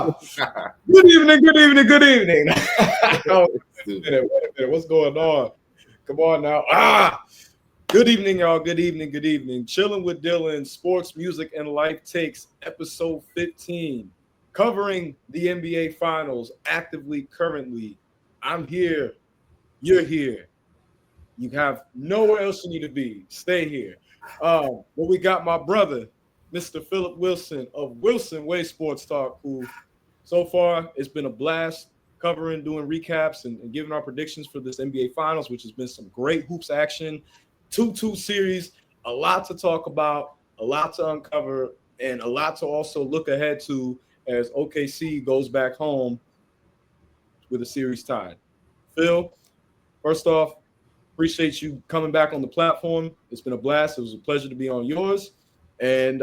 Good evening, good evening, good evening. Oh, wait a minute, what's going on? Come on now. Good evening, y'all. Good evening, good evening. Chillin with Dylan, sports, music, and life takes episode 15, covering the NBA Finals actively, currently. I'm here. You're here. You have nowhere else you need to be. Stay here. But we got my brother, Mr. Philip Wilson of Wilson Way Sports Talk, who so far it's been a blast covering, doing recaps, and giving our predictions for this NBA Finals, which has been some great hoops action. 2-2 series, a lot to talk about, a lot to uncover, and a lot to also look ahead to as OKC goes back home with a series tied. Phil, first off, appreciate you coming back on the platform. It's been a blast. It was a pleasure to be on yours. And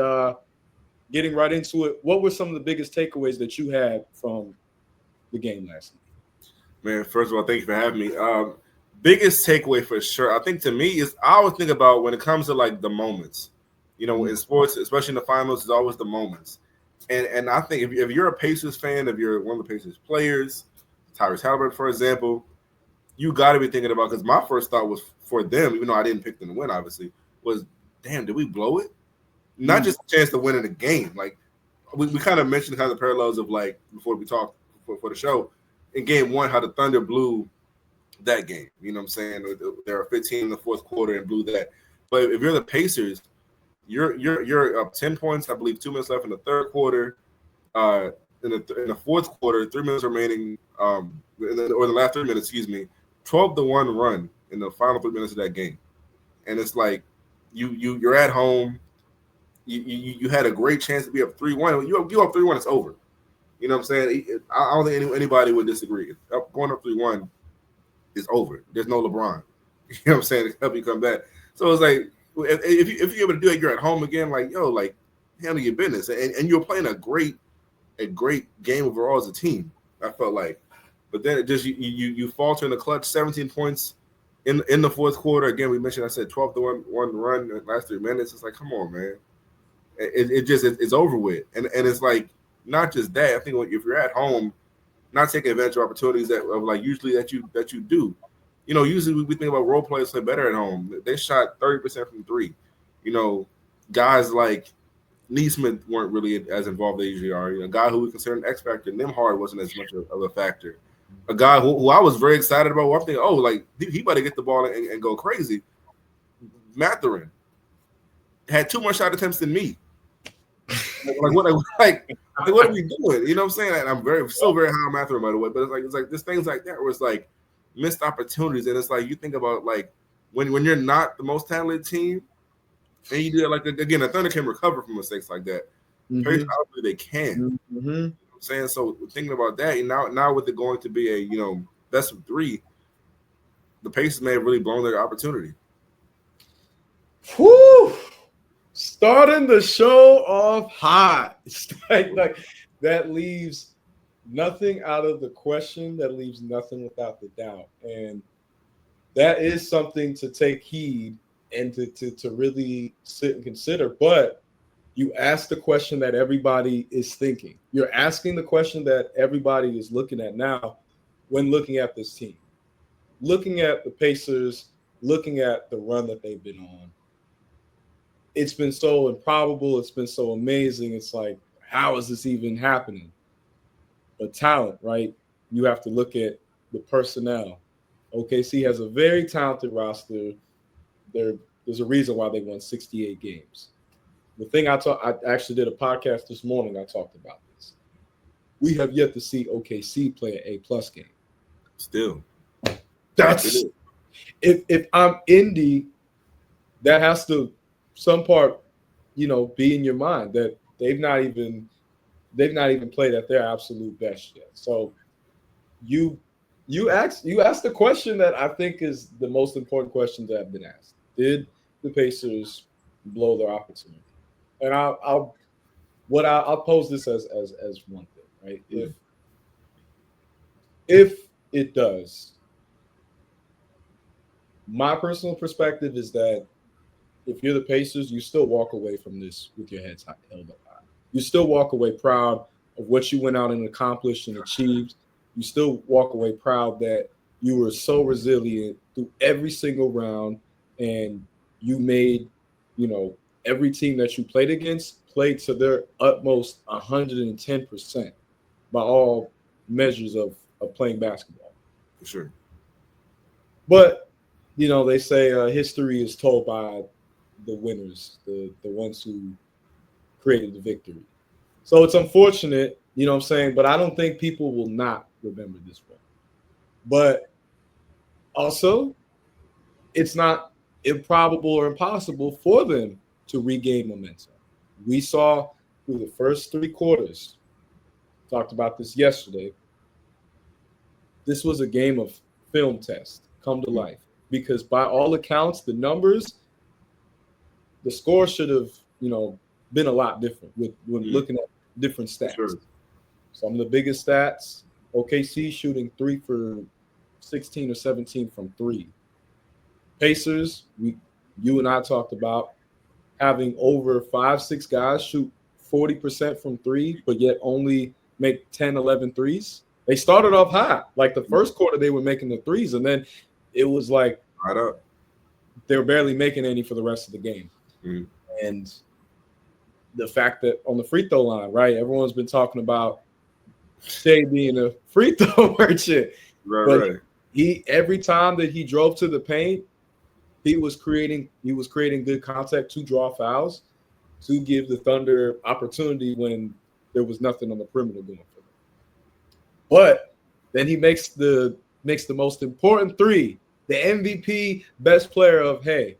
getting right into it, what were some of the biggest takeaways that you had from the game last night? Man, first of all, thank you for having me. Biggest takeaway for sure, I think to me is I always think about when it comes to like the moments. You know, in sports, especially in the finals, it's always the moments. And I think if you're a Pacers fan, if you're one of the Pacers players, Tyrese Halliburton, for example, you got to be thinking about, because my first thought was for them, even though I didn't pick them to win, obviously, was, damn, did we blow it? Not just a chance to win in a game. Like, we kind of mentioned kind of the parallels of, like, before we talked for the show, in game one, how the Thunder blew that game. You know what I'm saying? They were 15 in the fourth quarter and blew that. But if you're the Pacers, you're up 10 points, I believe, 2 minutes left in the third quarter. In the fourth quarter, 3 minutes remaining, or the last 3 minutes, 12-1 run in the final 3 minutes of that game. And it's like you're at home. You had a great chance to be up 3-1. You up 3-1, it's over. You know what I'm saying? I don't think anybody would disagree. Going up 3-1 is over. There's no LeBron. You know what I'm saying? To help you come back. So it's like, if you're able to do it, you're at home again. Like, yo, like, handle your business. And you're playing a great game overall as a team, I felt like. But then it just you falter in the clutch, 17 points in the fourth quarter. Again, we mentioned, I said 12-1 run in the last 3 minutes. It's like, come on, man. It's over with. And it's like, not just that. I think if you're at home, not taking advantage of opportunities that usually that you do. You know, usually we think about role players play better at home. They shot 30% from three. You know, guys like Neesmith weren't really as involved as they usually are. You know, a guy who we consider an X factor, Nimhard wasn't as much of a factor. A guy who I was very excited about. I'm thinking, oh, like he better get the ball and go crazy. Mathurin had 2 more shot attempts than me. What are we doing? You know what I'm saying? And I'm very high on Mathurin, by the way. But it's like there's things like that where it's like missed opportunities, and it's like you think about like when you're not the most talented team, and you do it, like, again, the Thunder can recover from mistakes like that. Obviously they can. You know what I'm saying? So thinking about that, now with it going to be a best of 3, the Pacers may have really blown their opportunity. Whew! Starting the show off hot. Like that leaves nothing out of the question. That leaves nothing without the doubt. And that is something to take heed and to really sit and consider. But you ask the question that everybody is thinking. You're asking the question that everybody is looking at now when looking at this team. Looking at the Pacers, looking at the run that they've been on. It's been so improbable. It's been so amazing. It's like, how is this even happening? But talent, right? You have to look at the personnel. OKC has a very talented roster. There's a reason why they won 68 games. The thing I actually did a podcast this morning. I talked about this. We have yet to see OKC play an A+ game. Still, that's if I'm Indy, that has to some part, be in your mind that they've not even played at their absolute best yet. So you ask the question that I think is the most important question that have been asked. Did the Pacers blow their opportunity? And I'll pose this as one thing, right? Mm-hmm. If it does, my personal perspective is that if you're the Pacers, you still walk away from this with your heads held up high. You still walk away proud of what you went out and accomplished and achieved, you still walk away proud that you were so resilient through every single round, and you made, every team that you played against played to their utmost 110% by all measures of playing basketball. For sure. But, they say history is told by the winners, the ones who created the victory. So it's unfortunate, what I'm saying, but I don't think people will not remember this one. But also, it's not improbable or impossible for them to regain momentum. We saw through the first 3 quarters, talked about this yesterday, this was a game of film test come to life, because by all accounts, the numbers, the score should have, been a lot different when looking at different stats. Sure. Some of the biggest stats, OKC shooting 3 for 16 or 17 from 3. Pacers, you and I talked about having over 5-6 guys shoot 40% from 3, but yet only make 10, 11 threes. They started off hot. Like the first quarter, they were making the threes, and then it was like right up. They were barely making any for the rest of the game. And the fact that on the free throw line, right, everyone's been talking about Shea being a free throw merchant. Right. He every time that he drove to the paint, he was creating good contact to draw fouls, to give the Thunder opportunity when there was nothing on the perimeter going for them. But then he makes the most important 3, the MVP, best player of, hey,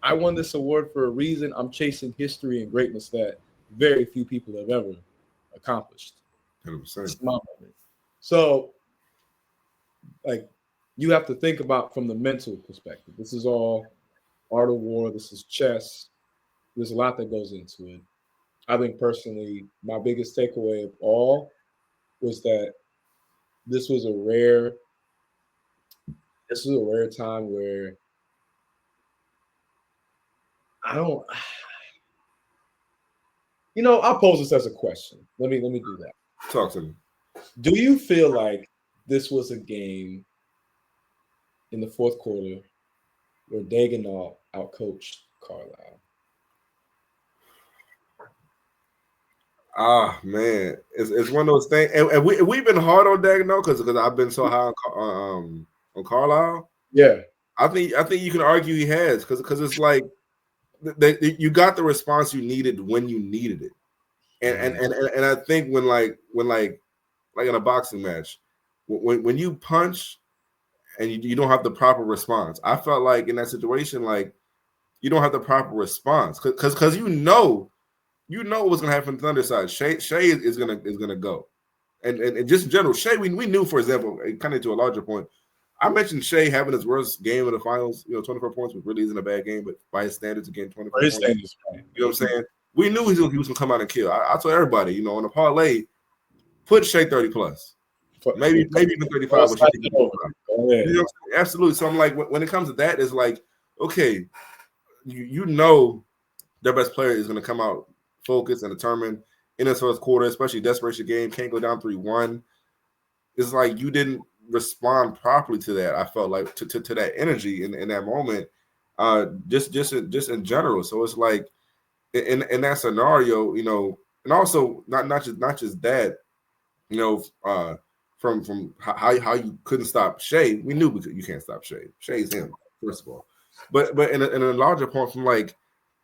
I won this award for a reason. I'm chasing history and greatness that very few people have ever accomplished. 100%. So, like, you have to think about from the mental perspective. This is all art of war. This is chess. There's a lot that goes into it. I think personally, my biggest takeaway of all was that this was a rare time where I'll pose this as a question. Let me do that. Talk to me. Do you feel like this was a game in the fourth quarter where Daigneault outcoached Carlisle? Man, it's one of those things, and we've been hard on Daigneault because I've been so high on Carlisle. Yeah, I think you can argue he has because it's like you got the response you needed when you needed it, and I think when in a boxing match, when you punch and you don't have the proper response, I felt like in that situation, like you don't have the proper response because you know what's gonna happen on the Thunder side. Shea is gonna go, and just in general, Shea we knew, for example, kind of to a larger point. I mentioned Shea having his worst game of the finals. 24 points, which really isn't a bad game, but by his standards, again, 24 points. Standards, you know what I'm saying? We knew he was gonna come out and kill. I told everybody, on a parlay, put Shea 30 plus, maybe even 35. Absolutely. So I'm like, when it comes to that, it's like, okay, you know, their best player is gonna come out focused and determined in this first quarter, especially desperation game, can't go down 3-1. It's like you didn't respond properly to that. I felt like to that energy in that moment, just in general. So it's like in that scenario, and also not just that, from how you couldn't stop Shea. We knew you can't stop Shea. Shea's him, first of all. But in a larger point, from like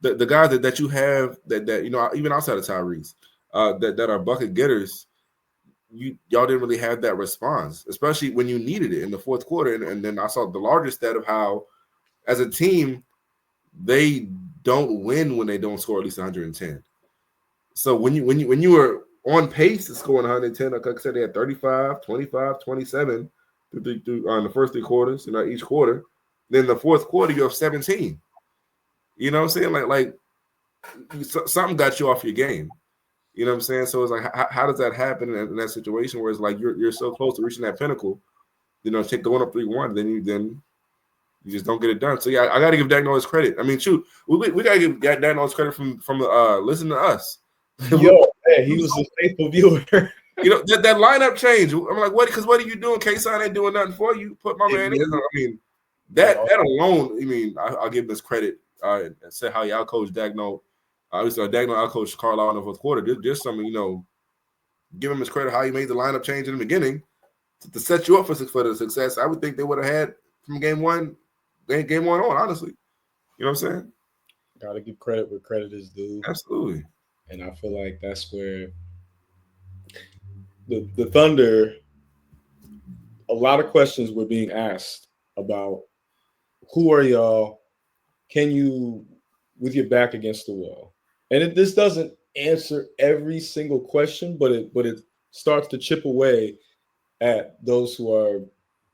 the guys that you have that even outside of Tyrese, that are bucket getters, y'all didn't really have that response, especially when you needed it in the fourth quarter. And then I saw the larger stat of how, as a team, they don't win when they don't score at least 110. So when you were on pace to score 110, like I said, they had 35, 25, 27 through on the first 3 quarters, each quarter. Then the fourth quarter, you have 17. You know what I'm saying? Like something got you off your game. You know what I'm saying? So it's like, how does that happen in that situation where it's like you're so close to reaching that pinnacle, take the one up 3-1, then you just don't get it done. So yeah, I got to give Daigneault his credit. I mean, shoot, we got to give Daigneault his credit from listening to us. Yo, man, he was a faithful viewer. That lineup change. I'm like, what? Because what are you doing? K-Sign ain't doing nothing for you. Put my man in. I mean, that alone. I mean, I'll give him his credit. Said how he outcoached Dagno. Obviously, Dagno outcoached Carlisle in the fourth quarter. Just some, give him his credit how he made the lineup change in the beginning to set you up for the success. I would think they would have had from game one on. Honestly, you know what I'm saying? Got to give credit where credit is due. Absolutely. And I feel like that's where the Thunder, a lot of questions were being asked about who are y'all? Can you, with your back against the wall? And this doesn't answer every single question, but it starts to chip away at those who are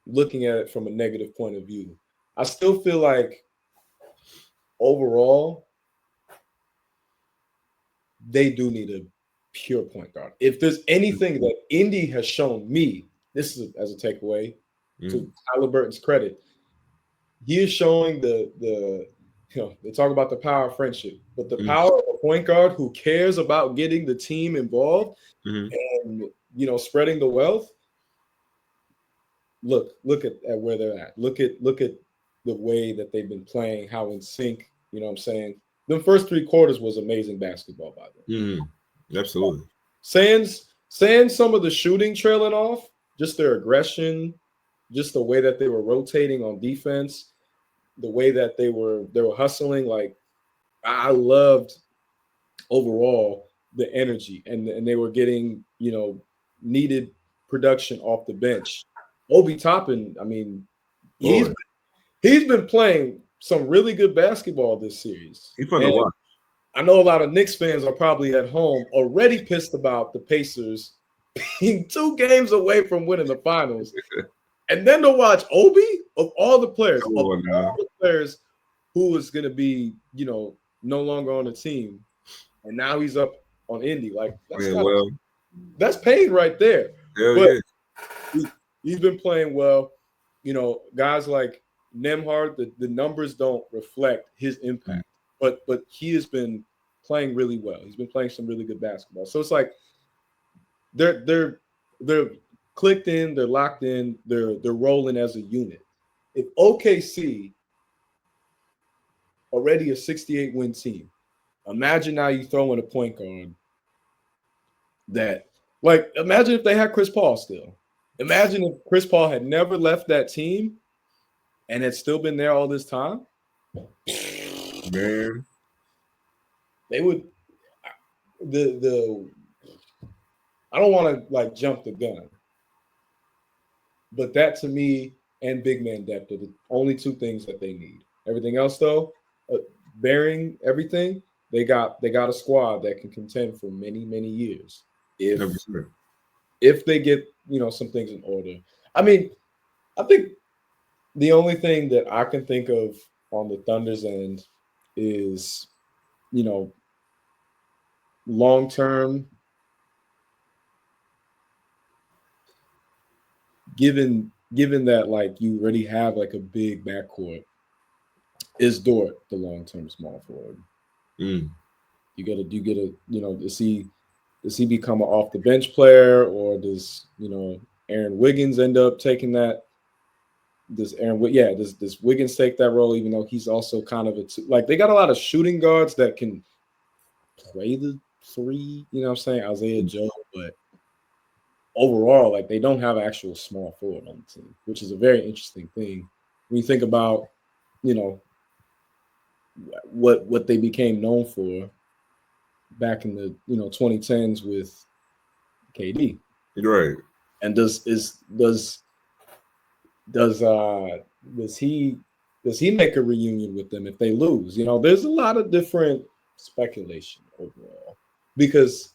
looking at it from a negative point of view. I still feel like overall, they do need a pure point guard. If there's anything that Indy has shown me, this is as a takeaway to Halliburton's credit, he is showing the they talk about the power of friendship, but the power of a point guard who cares about getting the team involved and spreading the wealth. Look at where they're at. Look at the way that they've been playing, how in sync, you know what I'm saying? The first three quarters was amazing basketball by them. Absolutely. Saying some of the shooting trailing off, just their aggression, just the way that they were rotating on defense, the way that they were hustling. Like, I loved overall the energy, and they were getting needed production off the bench. Obi Toppin, I mean, he's been playing some really good basketball this series. He's fun to watch. I know a lot of Knicks fans are probably at home already pissed about the Pacers being 2 games away from winning the finals. And then to watch Obi, of all the players, who is going to be, no longer on the team, and now he's up on Indy. Like, that's pain right there. But he's been playing well. Guys like Nemhard, the numbers don't reflect his impact, but he has been playing really well. He's been playing some really good basketball. So it's like they're clicked in, they're locked in, they're rolling as a unit. If OKC, already a 68-win team, imagine now you throw in a point guard that, like, imagine if they had Chris Paul still. Imagine if Chris Paul had never left that team and had still been there all this time. Man, they would. I don't want to like jump the gun, but that to me and big man depth are the only 2 things that they need. Everything else, though, bearing everything, they got a squad that can contend for many, many years if they get some things in order. I mean, I think the only thing that I can think of on the Thunder's end is, long term, given that like you already have like a big backcourt, is Dort the long term small forward? You get a does he become an off the bench player, or does Aaron Wiggins end up taking that? Does Wiggins take that role, even though he's also kind of they got a lot of shooting guards that can play the 3, you know what I'm saying, Isaiah Joe, but overall, like, they don't have actual small forward on the team, which is a very interesting thing when you think about, what they became known for back in the 2010s with KD. Right. And does he make a reunion with them if they lose? There's a lot of different speculation overall, because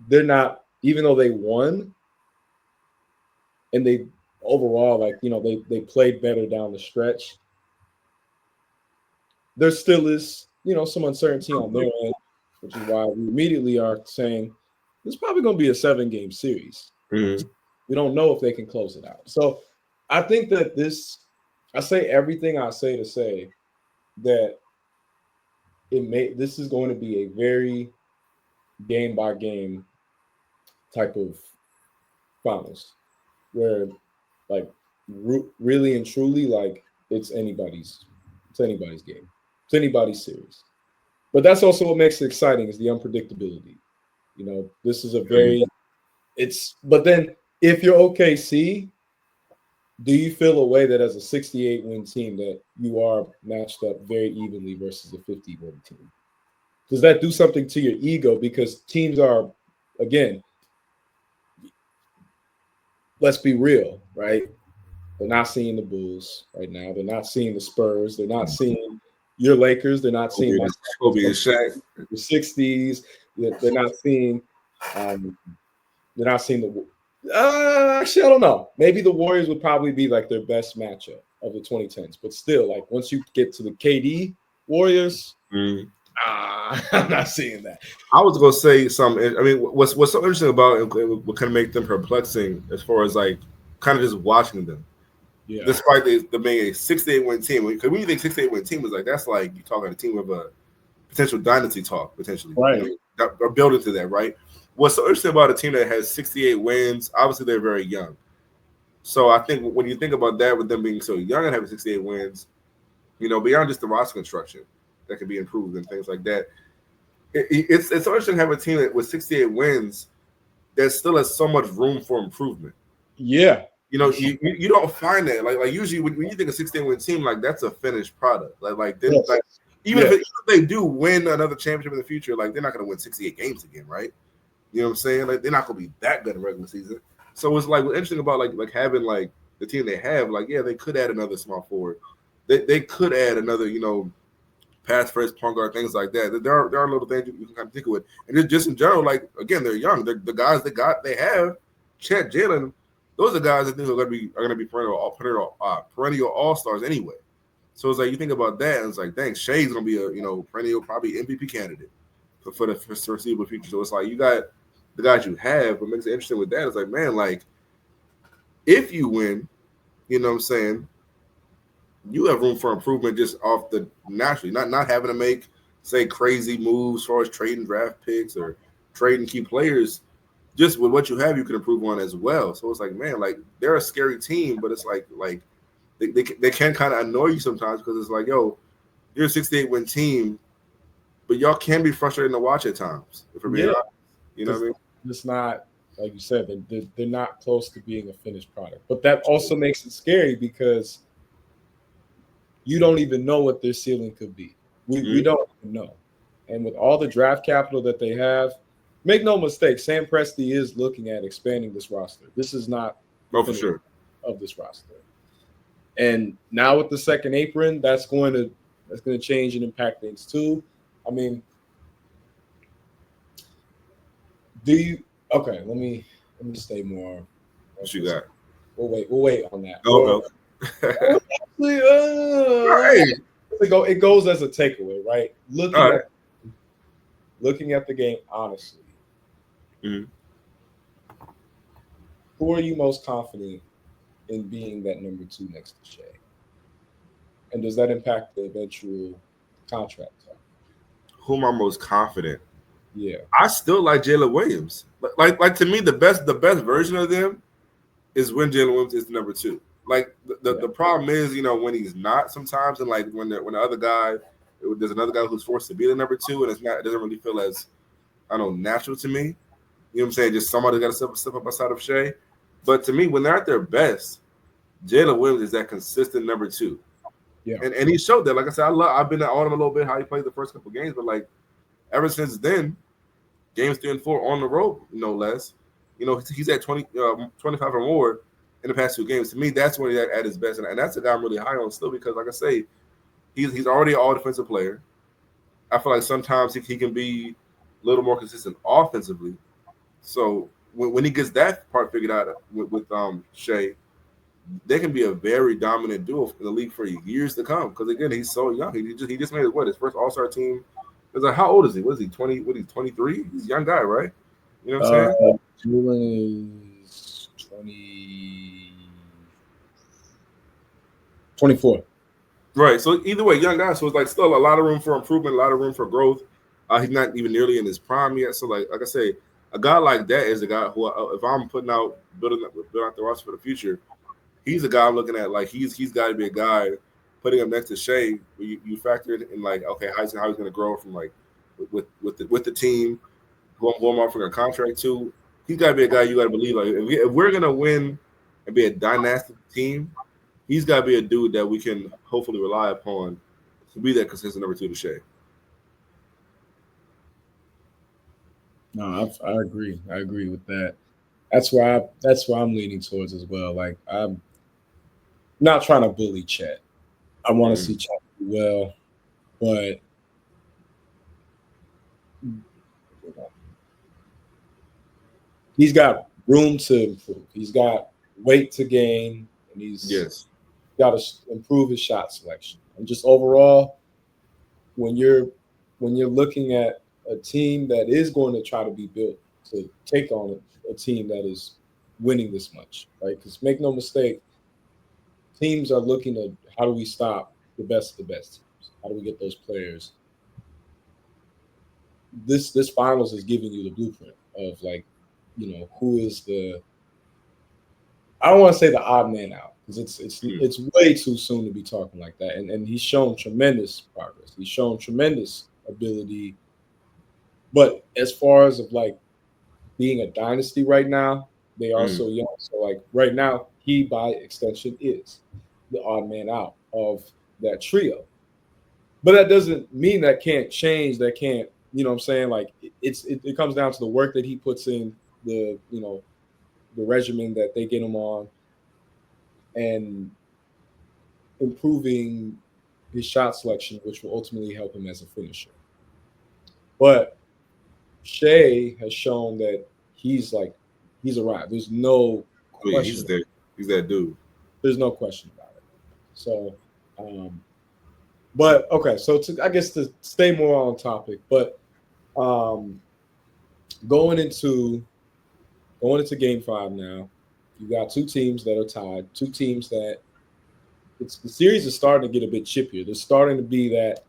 they're not, even though they won and they overall, like, they played better down the stretch, there still is some uncertainty on their end, which is why we immediately are saying this is probably going to be a 7-game series. We don't know if they can close it out. So I think that I say everything I say to say that this is going to be a very game by game type of finals where like really and truly like it's anybody's game. It's anybody's series. But that's also what makes it exciting is the unpredictability. This is a very it's but then if you're OKC, do you feel a way that as a 68 win team that you are matched up very evenly versus a 50 win team? Does that do something to your ego? Because teams are, again, let's be real, right? They're not seeing the Bulls right now. They're not seeing the Spurs. They're not seeing your Lakers. They're not seeing Kobe and Shaq. The 60s. They're not seeing. They're not seeing the. Actually, I don't know. Maybe the Warriors would probably be like their best matchup of the 2010s. But still, like once you get to the KD Warriors, I'm not seeing that. I was gonna say something. I mean, what's so interesting about it, what kind of make them perplexing as far as like kind of just watching them. Yeah. Despite the being a 68 win team, because when you think 68 win team is like that's like you're talking a team with a potential dynasty talk potentially, right? Or building to that, right? What's so interesting about a team that has 68 wins? Obviously, they're very young. So I think when you think about that, with them being so young and having 68 wins, beyond just the roster construction that can be improved and things like that, it's so interesting to have a team that with 68 wins that still has so much room for improvement. Yeah. You don't find that like usually when you think of 68 win team, like that's a finished product. Even if they do win another championship in the future, like they're not going to win 68 games again, right? You know what I'm saying? Like they're not going to be that good in regular season. So it's like what's interesting about like having like the team they have, like they could add another small forward, they could add another pass first point guard, things like that. There are little things you can kind of think with, and just in general, like again, they're young. The guys they have, Chet, Jalen. Those are guys I think are going to be perennial all-stars anyway. So it's like you think about that, and it's like, dang, Shea's going to be a perennial probably MVP candidate for the foreseeable future. So it's like you got the guys you have. What makes it interesting with that is like, man, like if you win, you know what I'm saying, you have room for improvement just off the naturally, not having to make say crazy moves as far as trading draft picks or trading key players. Just with what you have, you can improve on as well. So it's like, man, like they're a scary team, but it's like they can kind of annoy you sometimes because it's like, yo, you're a 68 win team, but y'all can be frustrating to watch at times. If we're being honest, you know what I mean? It's not like you said, they're not close to being a finished product. But that also makes it scary because you don't even know what their ceiling could be. We don't even know. And with all the draft capital that they have. Make no mistake, Sam Presti is looking at expanding this roster. This is not for sure of this roster. And now with the second apron, that's going to change and impact things too. I mean, let me stay more. What you got? We'll wait on that. No. It goes as a takeaway, right? Looking at the game honestly. Mm-hmm. Who are you most confident in being that number 2 next to Shea? And does that impact the eventual contract? Who am I most confident? Yeah, I still like Jalen Williams. Like to me, the best version of them is when Jalen Williams is the number 2. Like the problem is, when he's not sometimes, and like when the other guy, there's another guy who's forced to be the number 2, and it doesn't really feel as natural to me. You know what I'm saying? Just somebody got to step up outside of Shea. But to me, when they're at their best, Jalen Williams is that consistent number 2. Yeah. And he showed that. Like I said, I've been on him a little bit, how he played the first couple games, but like ever since then, games 3 and 4 on the road, no less. He's at 25 or more in the past 2 games. To me, that's when he's at his best. And that's a guy I'm really high on still because, like I say, he's already an all-defensive player. I feel like sometimes he can be a little more consistent offensively. So when he gets that part figured out with Shea, they can be a very dominant duo in the league for years to come. Because again, he's so young. He just made his first All-Star team. It's like, how old is he? What is he? 20? What is he? 23? He's a young guy, right? You know what I'm saying? Chillin is 24. Right. So either way, young guy. So it's like still a lot of room for improvement, a lot of room for growth. He's not even nearly in his prime yet. So like I say, a guy like that is a guy who, if I'm building out the roster for the future, he's a guy I'm looking at. Like he's got to be a guy putting him next to Shea. You factor in like, okay, how he's going to grow from like with the team who I'm offering a contract to. He's got to be a guy you got to believe. Like if we're going to win and be a dynastic team, he's got to be a dude that we can hopefully rely upon to be that consistent number 2 to Shea. No, I agree. I agree with that. That's why I'm leaning towards as well. Like I'm not trying to bully Chet. I want to see Chet do well, but he's got room to improve. He's got weight to gain, and he's got to improve his shot selection. And just overall, when you're looking at a team that is going to try to be built to take on a team that is winning this much, right? Because make no mistake, teams are looking at how do we stop the best of the best teams? How do we get those players? This finals is giving you the blueprint of like, who is the. I don't want to say the odd man out because it's way too soon to be talking like that. And he's shown tremendous progress. He's shown tremendous ability. But as far as of like being a dynasty right now, they are so young. So like right now, he by extension is the odd man out of that trio. But that doesn't mean that can't change. That can't, you know what I'm saying? Like it comes down to the work that he puts in, the regimen that they get him on, and improving his shot selection, which will ultimately help him as a finisher. But Shea has shown that he's arrived. There's no question. He's that dude. There's no question about it. So, but okay. So I guess to stay more on topic, but going into Game 5 now, you got two teams that are tied. Two teams that the series is starting to get a bit chippier. There's starting to be that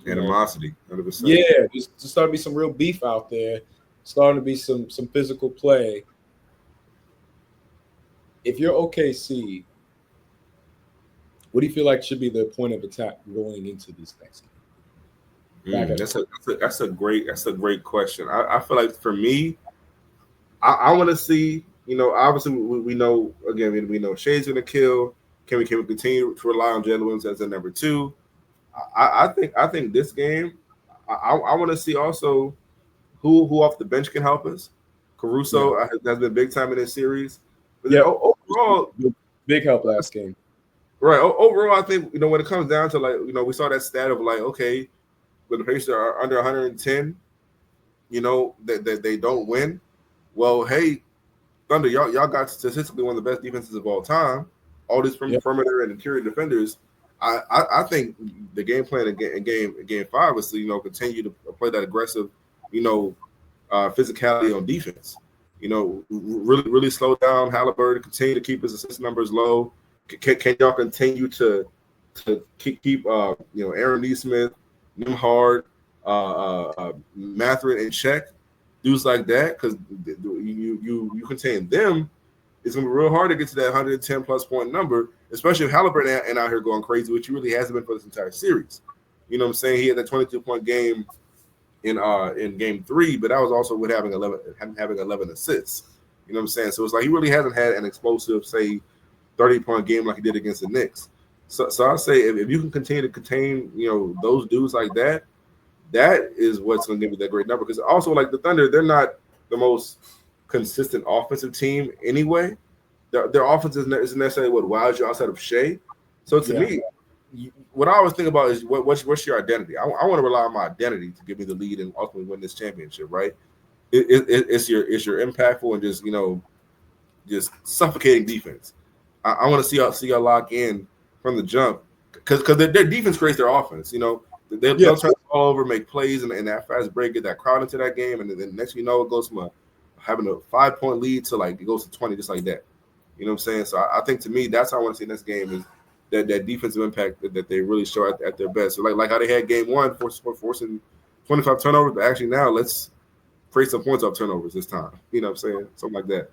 animosity. 100%. Yeah, there's starting to be some real beef out there. Starting to be some physical play. If you're OKC, what do you feel like should be the point of attack going into this next game? That's a great question. I feel like for me, I want to see. Obviously we know again. We know Shea's going to kill. Can we continue to rely on Jalen Williams as a number 2? I think this game, I want to see also who off the bench can help us. Caruso has been big time in this series. But overall, big help last game. Right. Overall, I think when it comes down to like we saw that stat of like okay, when the Pacers are under 110, that they don't win. Well, hey, Thunder, y'all got statistically one of the best defenses of all time. All these perimeter and interior defenders. I think the game plan in game 5 is to continue to play that aggressive, physicality on defense. Really slow down Halliburton, continue to keep his assist numbers low. Can y'all continue to keep Aaron Neesmith, Nimhard, Mathurin in check, dudes like that? Because you contain them, it's gonna be real hard to get to that 110 plus point number, especially if Halliburton ain't out here going crazy, which he really hasn't been for this entire series. You know what I'm saying? He had that 22-point game in game 3, but that was also with having 11 assists. You know what I'm saying? So it's like he really hasn't had an explosive, say, 30-point game like he did against the Knicks. So I say if you can continue to contain those dudes like that, that is what's going to give you that great number. Because also like the Thunder, they're not the most consistent offensive team anyway. Their offense isn't necessarily what wows you outside of Shea. So to me, what I always think about is what's your identity? I want to rely on my identity to give me the lead and ultimately win this championship, right? It's your impactful and just suffocating defense. I want to see y'all lock in from the jump because their defense creates their offense. They'll turn the ball over, make plays, and that fast break, get that crowd into that game, and then next it goes from having a 5-point lead to like it goes to 20 just like that. You know what I'm saying? So I think to me that's how I want to see in this game is that defensive impact that they really show at their best. So like how they had game 1 forcing 25 turnovers, but actually now let's create some points off turnovers this time. You know what I'm saying? Something like that.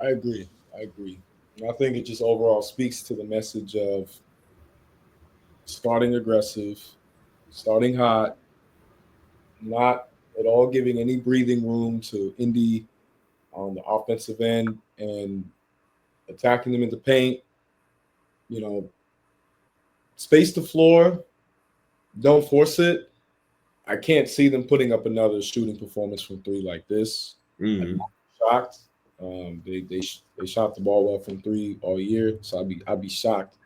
I agree. And I think it just overall speaks to the message of starting aggressive, starting hot, not at all giving any breathing room to Indy on the offensive end and attacking them in the paint. You know, space the floor, don't force it. I can't see them putting up another shooting performance from three like this. I'm not shocked. They shot the ball well from three all year, so I'd be shocked.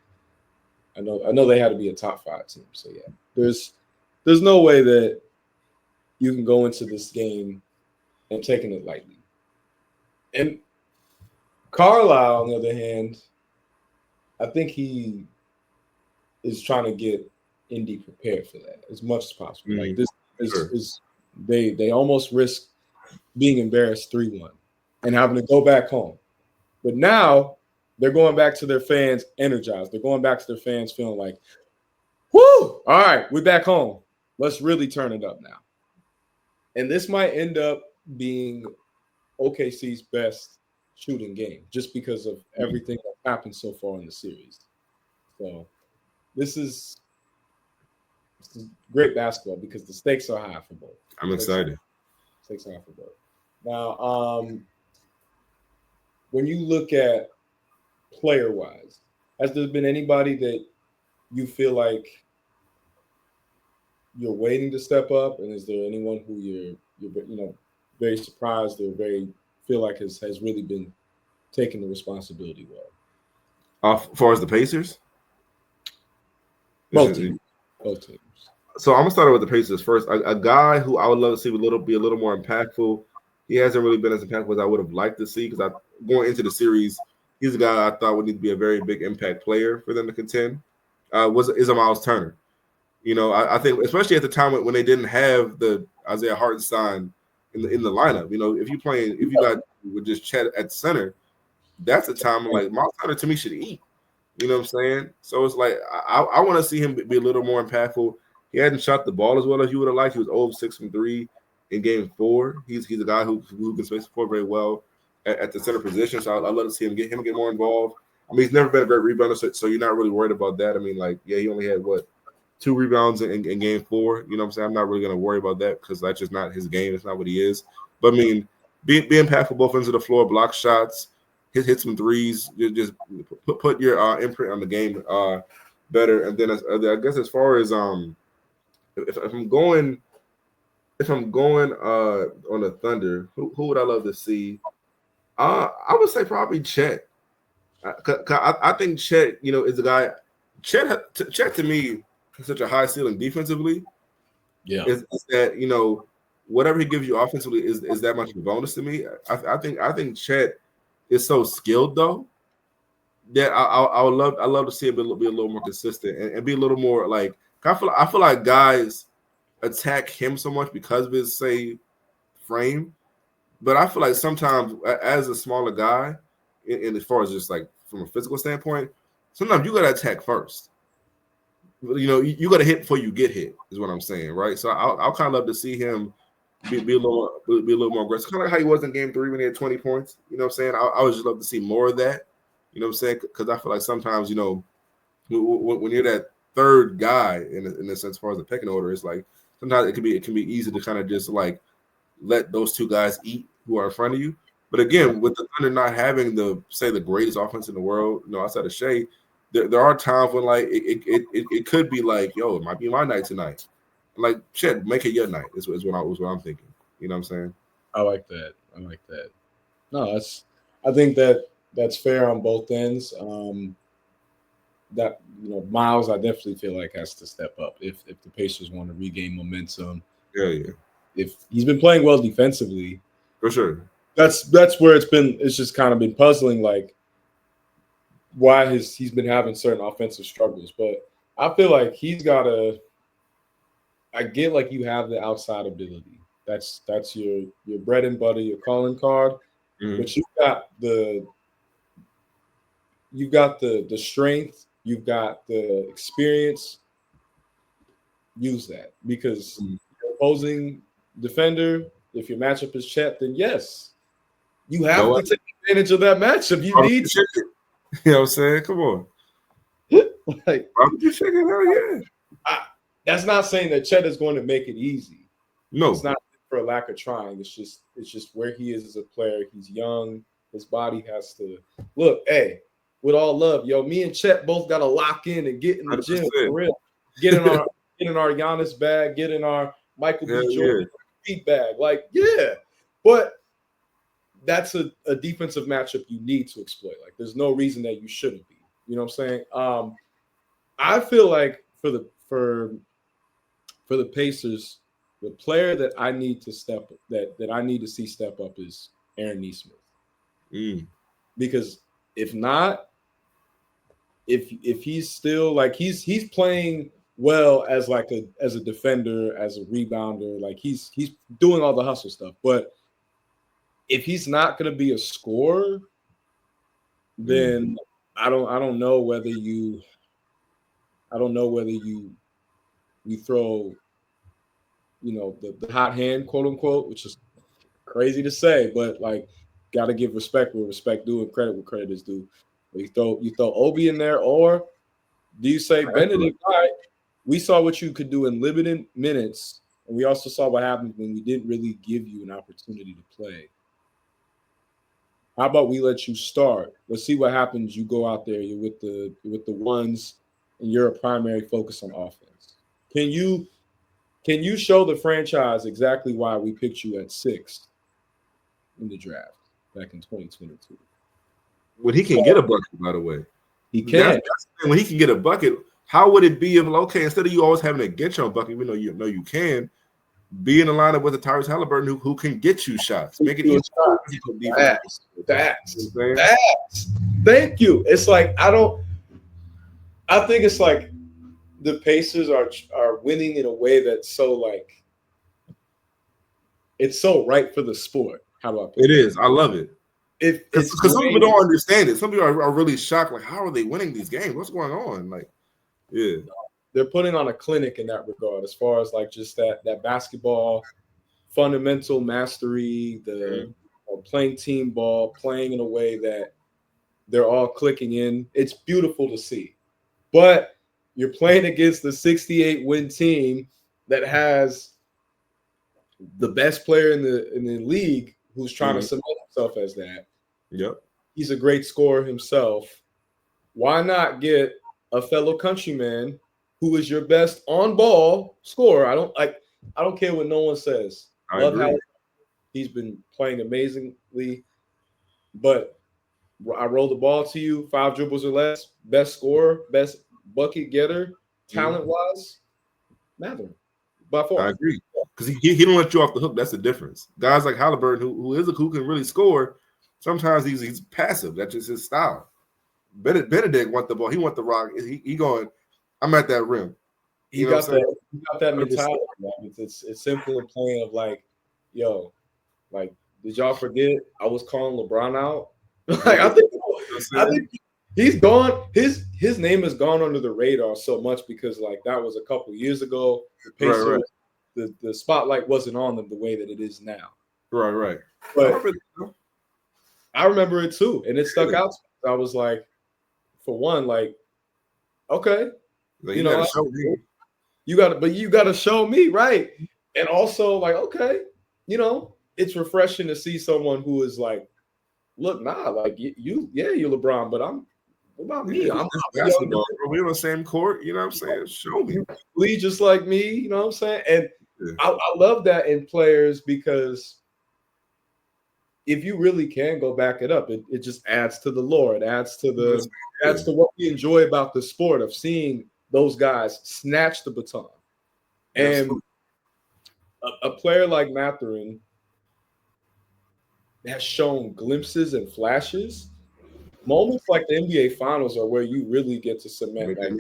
I know they had to be a top 5 team. So yeah, there's no way that you can go into this game and taking it lightly. And Carlisle, on the other hand, I think he is trying to get Indy prepared for that as much as possible. Like this is they almost risk being embarrassed 3-1 and having to go back home. But now they're going back to their fans energized. They're going back to their fans feeling like, whoo, all right, we're back home. Let's really turn it up now. And this might end up being OKC's best shooting game just because of everything that happened so far in the series. So this is great basketball because the stakes are high for both. I'm excited. Stakes are high for both. Now, when you look at player-wise, has there been anybody that you feel like you're waiting to step up, and is there anyone who you're very surprised or very feel like has really been taking the responsibility well? As far as the Pacers, both teams. So I'm gonna start with the Pacers first. A guy who I would love to see be a little more impactful. He hasn't really been as impactful as I would have liked to see because going into the series, he's a guy I thought would need to be a very big impact player for them to contend. Is a Miles Turner. You know, I think especially at the time when they didn't have the Isaiah Hartenstein in the lineup. You know, if you got with just Chet at center, that's a time like Miles Turner to me should eat. You know what I'm saying? So it's like I want to see him be a little more impactful. He hadn't shot the ball as well as you would have liked. He was 0-6 from 3 in Game 4. He's a guy who can space the floor very well at the center position. So I'd love to see him get more involved. I mean, he's never been a great rebounder, so you're not really worried about that. I mean, like, yeah, he only had 2 rebounds in Game 4. You know what I'm saying? I'm not really going to worry about that because that's just not his game. It's not what he is. But I mean, be impactful both ends of the floor, block shots, hit some threes, just put your imprint on the game better. And then I guess as far as if I'm going on the Thunder, who would I love to see? I would say probably Chet. I think Chet, is a guy. Chet to me has such a high ceiling defensively. Yeah, is that whatever he gives you offensively is that much of a bonus to me. I think Chet is so skilled though that I love to see him be a little more consistent and be a little more like I feel like guys attack him so much because of his frame, but I feel like sometimes as a smaller guy, in as far as just like from a physical standpoint, sometimes you gotta attack first. You gotta hit before you get hit is what I'm saying, right? So I'll kind of love to see him be a little more aggressive, kind of like how he was in Game 3 when he had 20 points. You know what I'm saying? I would just love to see more of that. You know what I'm saying? Because I feel like sometimes when you're that third guy in a sense, as far as the pecking order, it's like sometimes it can be easy to kind of just like let those 2 guys eat who are in front of you. But again, with the Thunder not having the greatest offense in the world, outside of Shea, there are times when like it could be like, yo, it might be my night tonight. Like, shit, make it your night is what I'm thinking. You know what I'm saying? I like that. No, I think that's fair on both ends. That Miles, I definitely feel like has to step up if the Pacers want to regain momentum. Yeah. If he's been playing well defensively, for sure. That's where it's just kind of been puzzling, like why he's been having certain offensive struggles. But I feel like he's got to. I get like you have the outside ability. That's your bread and butter, your calling card. Mm-hmm. But you've got the strength, you've got the experience, use that because your opposing defender, if your matchup is Chet, then yes, you have to take advantage of that matchup. You need to. You know what I'm saying? Come on. Like, why would you check it? Hell yeah. That's not saying that Chet is going to make it easy. No, it's not for a lack of trying. It's just where he is as a player. He's young. His body has to look. Hey, with all love, yo, me and Chet both got to lock in and get in the 100%. Gym for real. Get in our Giannis bag. Get in our Michael B. Jordan feet bag. Like, yeah, but that's a defensive matchup you need to exploit. Like, there's no reason that you shouldn't be. You know what I'm saying? I feel like for the Pacers, the player that I need to that I need to see step up is Aaron Nesmith. Because if not, if he's still like he's playing well as a defender, as a rebounder, like he's doing all the hustle stuff. But if he's not going to be a scorer, then I don't know whether you throw, the hot hand, quote unquote, which is crazy to say, but like, got to give respect where respect due and credit where credit is due. You throw Obi in there, or do you say Benedict? All right, we saw what you could do in limited minutes, and we also saw what happened when we didn't really give you an opportunity to play. How about we let you start? Let's see what happens. You go out there, you're with the ones, and you're a primary focus on offense. Can you show the franchise exactly why we picked you at 6th in the draft back in 2022? When he can get a bucket, by the way. He can. That's when he can get a bucket, how would it be if, okay, instead of you always having to get your bucket, even though you know you can, be in the lineup with a Tyrese Halliburton who can get you shots. Make it easy. That's thank you. It's like I think it's like the Pacers are winning in a way that's so like it's so right for the sport. How about that? It is. I love it. Because some people don't understand it. Some people are really shocked. Like, how are they winning these games? What's going on? Like, yeah. They're putting on a clinic in that regard, as far as like just that basketball fundamental mastery, playing team ball, playing in a way that they're all clicking in. It's beautiful to see. But you're playing against the 68-win team that has the best player in the league who's trying to cement himself as that. Yep. He's a great scorer himself. Why not get a fellow countryman who is your best on-ball scorer? I don't care what no one says. I agree. How he's been playing amazingly, but I roll the ball to you, 5 dribbles or less, best scorer, best bucket getter, talent-wise, Mathurin. By far. I agree. Because he don't let you off the hook. That's the difference. Guys like Halliburton, who can really score, sometimes he's passive. That's just his style. Benedict want the ball. He want the rock. He going, I'm at that rim. He got that mentality. It's simple and plain of like, yo, like, did y'all forget I was calling LeBron out? Like, I think he's gone. His name has gone under the radar so much because like that was a couple years ago. The Pacers, right. The spotlight wasn't on them the way that it is now. Right. But I remember it too, and it stuck out to me. I was like, for one, like, okay, like, you got to show me, right? And also, like, okay, it's refreshing to see someone who is like, look, like you're LeBron, but what about me? I'm basketball, bro. We're on the same court. You know what I'm saying? Show me. Bleed just like me. You know what I'm saying? And I love that in players because if you really can go back it up, it just adds to the lore. It adds to to what we enjoy about the sport of seeing those guys snatch the baton. And a player like Mathurin has shown glimpses and flashes. Moments like the NBA Finals are where you really get to cement. Like,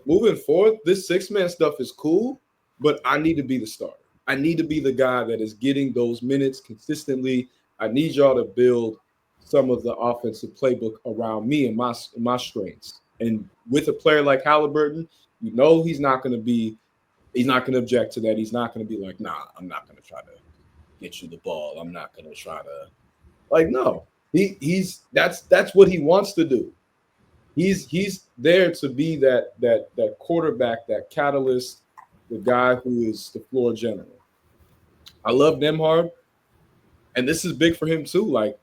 moving forward, this 6-man stuff is cool, but I need to be the starter. I need to be the guy that is getting those minutes consistently. I need y'all to build some of the offensive playbook around me and my strengths. And with a player like Halliburton, he's not going to be He's not going to object to that. He's not going to be like, nah, I'm not going to try to get you the ball. I'm not going to try to no. That's what he wants to do. He's there to be that quarterback, that catalyst, the guy who is the floor general. I love Nemhard, and this is big for him too. Like,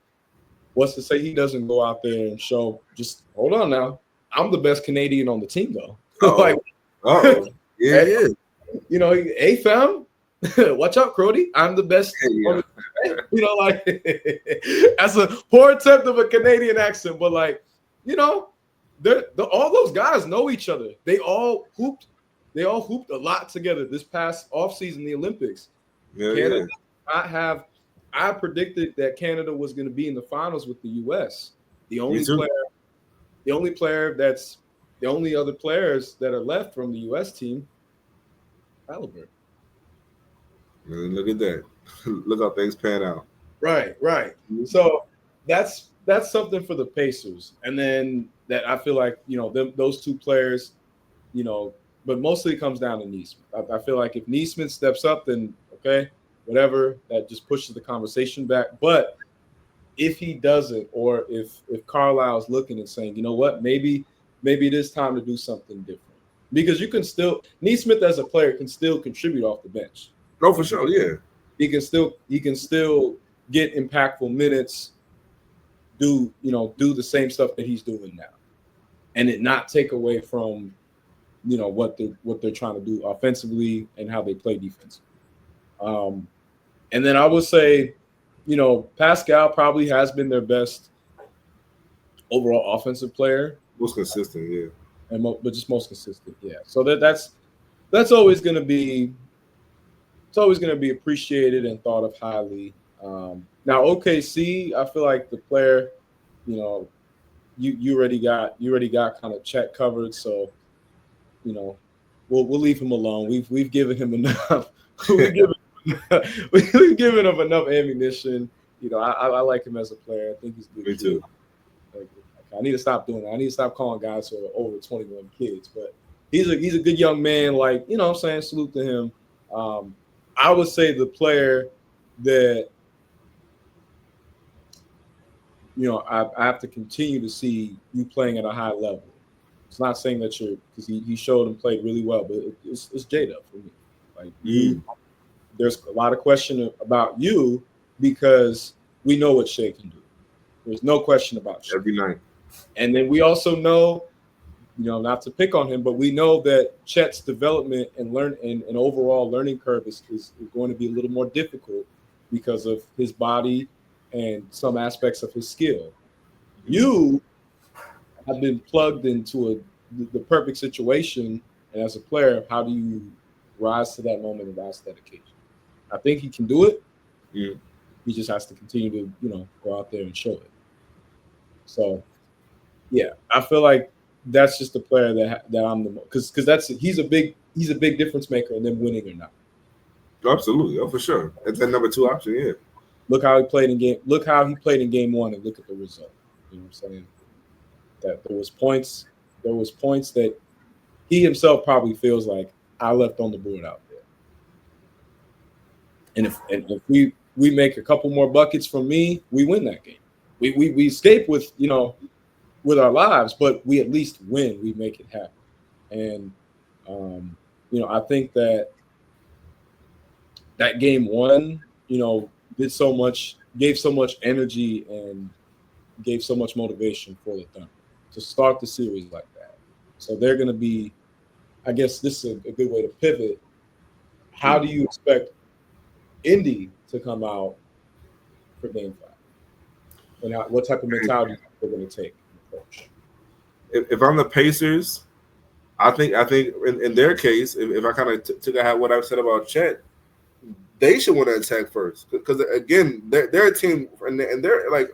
what's to say he doesn't go out there and show? Just hold on now. I'm the best Canadian on the team, though. Like, yeah. You know, hey fam, watch out, Crody. I'm the best. Yeah. You know, like that's a poor attempt of a Canadian accent, but like, you know, all those guys know each other. They all hooped a lot together this past offseason, the Olympics. Canada did not have. I predicted that Canada was going to be in the finals with the U.S. The only other players that are left from the U.S. team, Halliburton. Look at that. Look how things pan out. Right. So that's something for the Pacers. And then that I feel like, you know, those two players, you know, but mostly it comes down to Neesmith. I feel like if Neesmith steps up, then okay, whatever, that just pushes the conversation back. But if he doesn't, or if Carlisle's looking and saying, you know what, maybe it is time to do something different. Because you can still, Neesmith as a player can still contribute off the bench. No, for sure, yeah. He can still get impactful minutes, do the same stuff that he's doing now, and it not take away from, you know, what they're trying to do offensively and how they play defensively. And then I would say, you know, Pascal probably has been their best overall offensive player, most consistent, yeah, but just most consistent, yeah. So that's always going to be. It's always going to be appreciated and thought of highly. Now, OKC, I feel like the player, you know, you already got kind of Chet covered, so you know, we'll leave him alone. We've given him enough. we've given him enough ammunition. You know, I like him as a player. I think he's good. Me too. Like, I need to stop doing that. I need to stop calling guys who are over 21 kids. But he's a good young man. Like, you know what I'm saying? Salute to him. I would say the player that, you know, I have to continue to see you playing at a high level. It's not saying that because he showed and played really well, but it's J-Dub for me. Like, there's a lot of question about you because we know what Shea can do. There's no question about Shea. Every night. And then we also know, you know, not to pick on him, but we know that Chet's development and overall learning curve is going to be a little more difficult because of his body and some aspects of his skill. You have been plugged into the perfect situation, and as a player, how do you rise to that moment and rise to that occasion? I think he can do it. Yeah. He just has to continue to, you know, go out there and show it. So, yeah, I feel like that's just the player that I'm the most because he's a big difference maker in them winning or not. Absolutely, for sure. It's that number 2 option, yeah. Look how he played in game 1 and look at the result. You know what I'm saying? That there was points that he himself probably feels like I left on the board out there. And if we make a couple more buckets from me, we win that game. We escape with, you know, with our lives, but we at least win. We make it happen. And, you know, I think that game 1, you know, gave so much energy and gave so much motivation for the Thunder to start the series like that. So they're going to be, I guess this is a good way to pivot. How do you expect Indy to come out for game 5? And what type of mentality they're going to take? If I'm the Pacers, I think in their case, if I kind of took out what I said about Chet, they should want to attack first because again, they're a team and they're like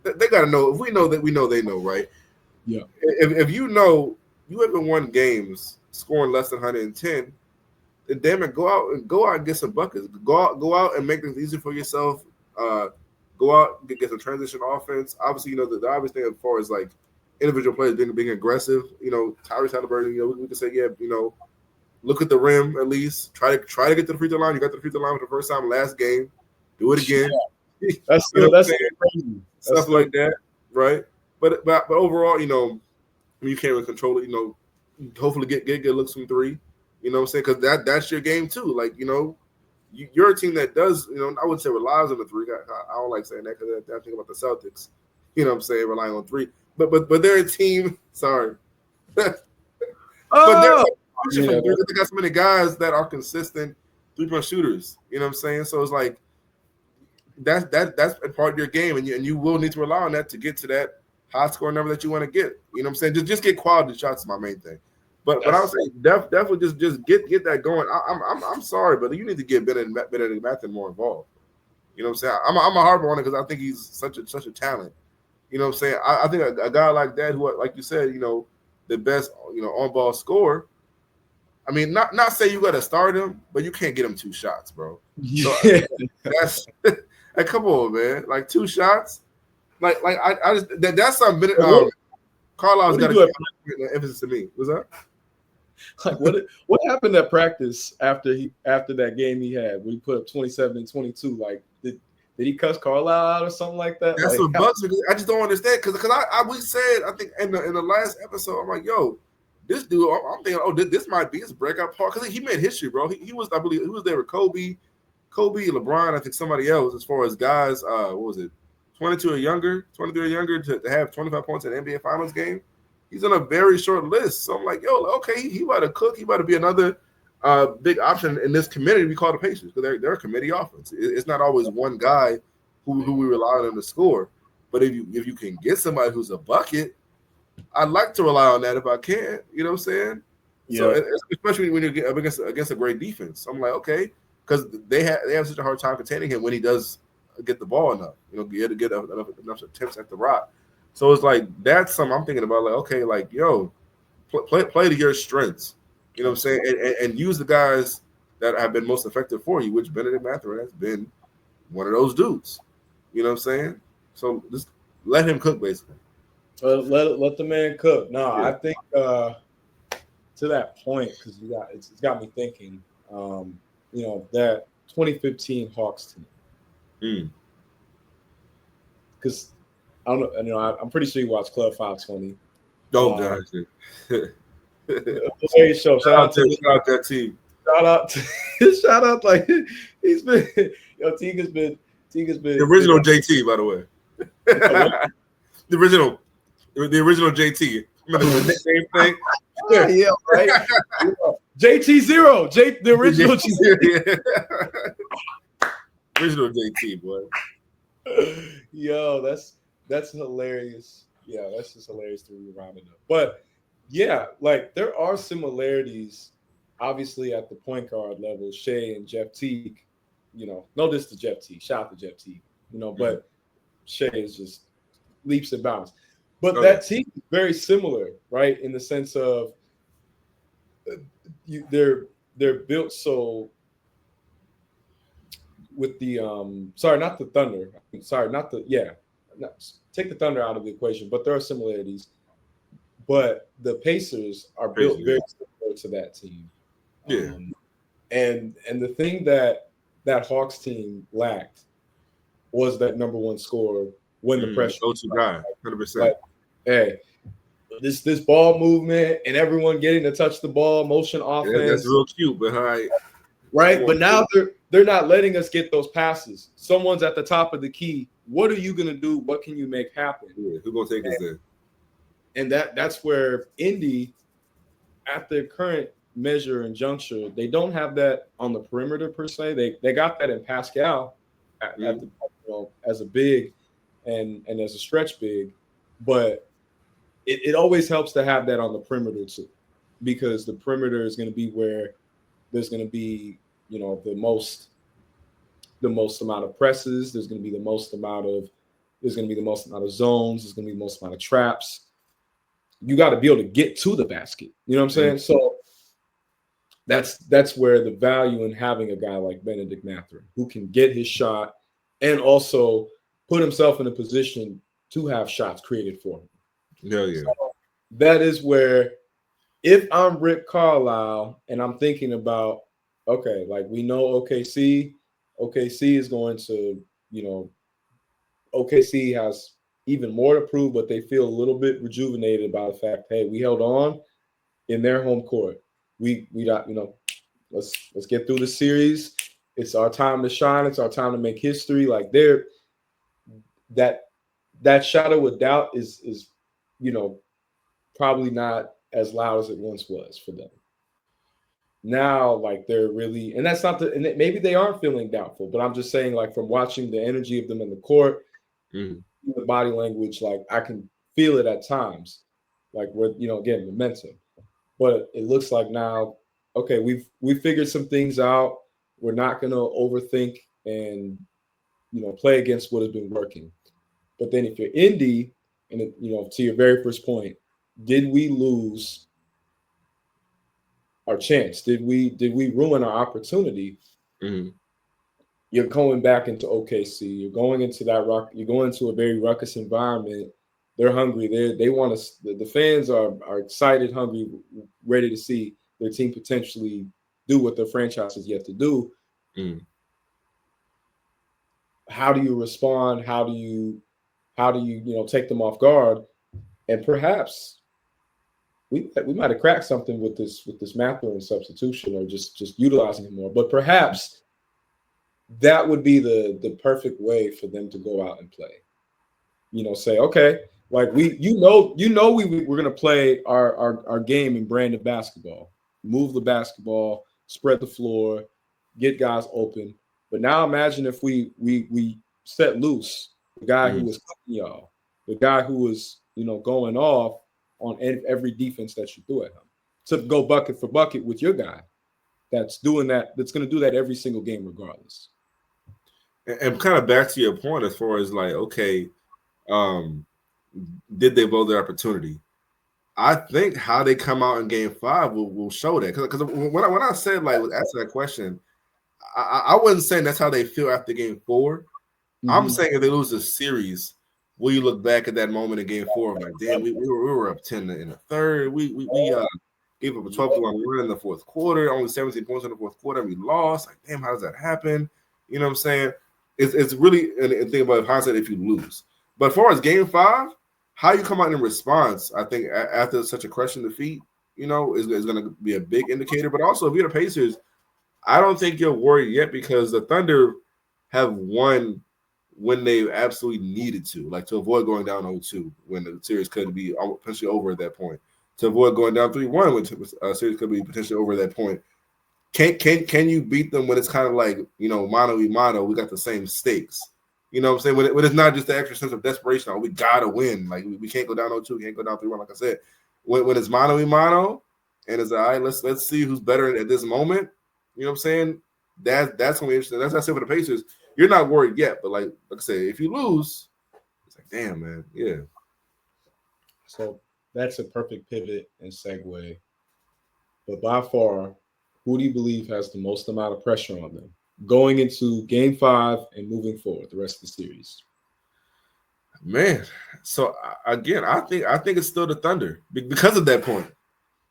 they got to know. If we know that, we know they know, right? Yeah. If you know you haven't won games scoring less than 110, then damn it, go out and get some buckets. Go out and make things easy for yourself. Go out get some transition offense. Obviously, you know the obvious thing as far as like individual players being aggressive. You know, Tyrese Halliburton. You know, we can say, yeah, you know, look at the rim at least. Try to get to the free throw line. You got to the free throw line for the first time last game. Do it again. Yeah. That's still crazy. Stuff like that, right? But overall, you can't really control it. Hopefully get good looks from three. You know what I'm saying? Because that's your game too. Like you're a team that does. I wouldn't say relies on the three. I don't like saying that because I think about the Celtics. You know what I'm saying? Relying on three. But they're a team. Sorry. But they got so many guys that are consistent 3-point shooters. You know what I'm saying? So it's like that's a part of your game, and you will need to rely on that to get to that high score number that you want to get. You know what I'm saying? Just get quality shots is my main thing. But I would say definitely just get that going. I'm sorry, but you need to get Benedict Mathurin more involved. You know what I'm saying? I'm a harper on it because I think he's such a talent. You know what I'm saying? I think a guy like that who, like you said, the best on ball scorer. I mean, not say you got to start him, but you can't get him 2 shots, bro. So that's come on, man. Like 2 shots. Like I just that's something. Carlisle's got to give emphasis to me. What's that? Like what happened at practice after that game he had when he put up 27 and 22? Like did he cuss Carlisle out or something like that? That's what bugs me. I just don't understand because we said I think in the last episode I'm like, yo, this dude, I'm thinking, this might be his breakout part because he made history, bro. He was, I believe, he was there with Kobe, LeBron, I think somebody else as far as guys. What was it? 23 or younger to have 25 points in an NBA Finals game. He's on a very short list. So I'm like, yo, okay, he about to cook. He about to be another big option in this committee we call the Pacers because they're a committee offense. It's not always one guy who we rely on to score. But if you can get somebody who's a bucket, I'd like to rely on that if I can. You know what I'm saying? Yeah. So especially when you get up against a great defense. I'm like, okay, because they have such a hard time containing him when he does get the ball enough. Get enough attempts at the rock. So it's like that's something I'm thinking about. Like, okay, like yo, play to your strengths. You know what I'm saying, and use the guys that have been most effective for you, which Benedict Mathurin has been one of those dudes. You know what I'm saying? So just let him cook, basically. Let the man cook. No, yeah. I think to that point because it's got me thinking. That 2015 Hawks team. Because I don't know. I'm pretty sure you watched Club 520. Oh, gosh. Shout out that team. Shout out. Like he's been. Teague has been. The original JT, by the way. The original JT. Remember the nickname thing? Yeah, right. JT Zero. The original JT. Original JT, boy. Yo, that's hilarious. Yeah, that's just hilarious to be rounded up. But yeah, like there are similarities, obviously at the point guard level. Shea and Jeff Teague, no diss to Jeff Teague. Shout out to Jeff Teague, but Shea is just leaps and bounds. But that team is very similar, right? In the sense of they're built so with the not the Thunder. Take the Thunder out of the equation, but there are similarities. But the Pacers are built very similar to that team. Yeah. And the thing that Hawks team lacked was that number one scorer when the pressure. Go-to guy, 100%. Like, hey, this ball movement and everyone getting to touch the ball, motion offense. Yeah, that's real cute, but right. But now they're not letting us get those passes. Someone's at the top of the key. What are you gonna do? What can you make happen? Yeah, who's gonna take us there? And that's where Indy, at their current measure and juncture, they don't have that on the perimeter per se. They got that in Pascal as a big and as a stretch big, but it always helps to have that on the perimeter too, because the perimeter is going to be where there's going to be the most amount of presses. There's going to be the most amount of zones. There's going to be the most amount of traps. You got to be able to get to the basket. You know what I'm saying? So that's where the value in having a guy like Benedict Mathurin who can get his shot and also put himself in a position to have shots created for him. Yeah. So that is where if I'm Rick Carlisle and I'm thinking about, okay, like we know OKC is going to, OKC has even more to prove, but they feel a little bit rejuvenated by the fact, hey, we held on in their home court. We got, let's get through the series. It's our time to shine. It's our time to make history. Like that that shadow of doubt is probably not as loud as it once was for them. Now, like they're really, and that's not and maybe they aren't feeling doubtful, but I'm just saying, like from watching the energy of them in the court, the body language, like I can feel it at times, like we're again momentum. But it looks like now, okay, we figured some things out. We're not gonna overthink and play against what has been working. But then if you're Indy, and to your very first point, did we lose our chance? Did we ruin our opportunity? Mm-hmm. You're going back into OKC. You're going into that rock. You're going to a very ruckus environment. They're hungry. They want to. The fans are excited, hungry, ready to see their team potentially do what their franchise has yet to do. Mm. How do you respond? How do you take them off guard? And perhaps we might have cracked something with this Mathurin substitution, or just utilizing him more. But perhaps that would be the perfect way for them to go out and play. Say, okay, like we're gonna play our game in branded basketball. Move the basketball, spread the floor, get guys open. But now imagine if we set loose the guy who was cooking y'all, the guy who was going off on every defense that you threw at him, to go bucket for bucket with your guy that's doing that, that's going to do that every single game regardless. And kind of back to your point as far as like, okay, did they blow their opportunity? I think how they come out in Game 5 will show that. Because when I said, like, answer that question, I wasn't saying that's how they feel after Game 4. Mm-hmm. I'm saying if they lose the series, will you look back at that moment in Game 4 like, damn, we were up 10 in the third. We gave up a 12-1 run in the fourth quarter, only 17 points in the fourth quarter, and we lost. Like, damn, how does that happen? You know what I'm saying? It's really a thing about hindsight if you lose. But as far as Game 5, how you come out in response, I think after such a crushing defeat, is going to be a big indicator. But also, if you're the Pacers, I don't think you're worried yet, because the Thunder have won when they absolutely needed to, like to avoid going down 0-2 when the series could be potentially over at that point, to avoid going down 3-1 when the series could be potentially over at that point. Can you beat them when it's kind of like, mano y mano, we got the same stakes? You know what I'm saying? When it's not just the extra sense of desperation, we got to win. Like, we can't go down 0-2, we can't go down 3-1, like I said. When it's mano y mano, and it's all right, let's see who's better at this moment. You know what I'm saying? That's going to be interesting. That's what I said for the Pacers. You're not worried yet, but like I said, if you lose, it's like, damn, man, yeah. So that's a perfect pivot and segue. But by far, who do you believe has the most amount of pressure on them going into Game 5 and moving forward the rest of the series? Man, so again, I think it's still the Thunder because of that point.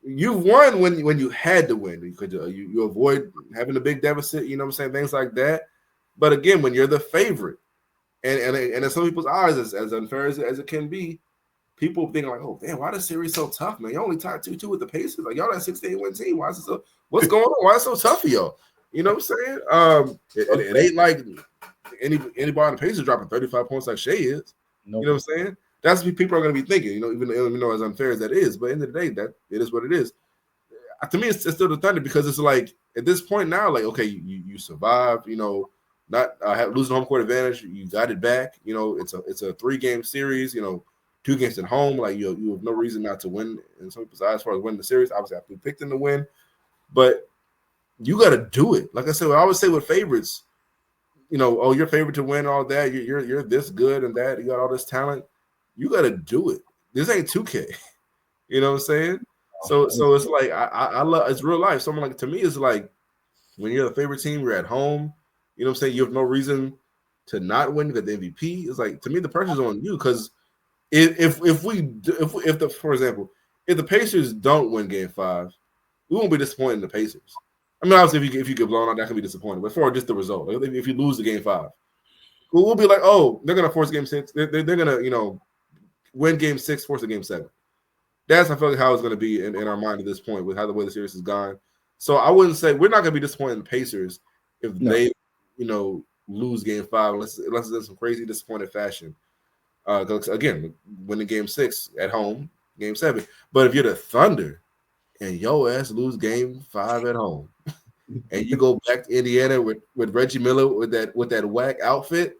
You won when you had to win. You avoid having a big deficit, you know what I'm saying, things like that. But again, when you're the favorite, and in some people's eyes, as unfair as it can be, people think like, oh, damn, why the series so tough, man? You only tied 2-2 with the Pacers. Like, y'all that 6-8 team. Why is it so? What's going on? Why is it so tough for y'all? You know what I'm saying? It ain't like anybody in the Pacers dropping 35 points like Shea is. Nope. You know what I'm saying? That's what people are going to be thinking. Even though as unfair as that is, but at the end of the day, that it is what it is. To me, it's still the Thunder, because it's like at this point now, like, okay, you survived. Not losing home court advantage, you got it back. It's a 3-game series. 2 games at home. Like, you have no reason not to win. And some people's eyes, as far as winning the series, obviously I picked them to win, but you got to do it. Like I said, I always say with favorites, oh, you're favorite to win, all that. You're this good and that. You got all this talent. You got to do it. This ain't 2K. You know what I'm saying? So it's like I love, it's real life. Someone like, to me, it's like when you're the favorite team, you're at home. You know what I'm saying? You have no reason to not win. You got the MVP. It's like, to me, the pressure's on you, because for example, if the Pacers don't win Game 5, we won't be disappointed in the Pacers. I mean, obviously, if you get blown out, that can be disappointing. But for just the result, like, if you lose the Game 5, we'll be like, oh, they're gonna force Game 6. They're gonna win Game 6, force a Game 7. That's I feel like how it's gonna be in our mind at this point with how the way the series has gone. So I wouldn't say we're not gonna be disappointed in the Pacers if they lose Game 5 unless it's in some crazy disappointed fashion. Again, winning Game 6 at home, Game 7. But if you're the Thunder and your ass lose Game 5 at home, and you go back to Indiana with Reggie Miller with that whack outfit,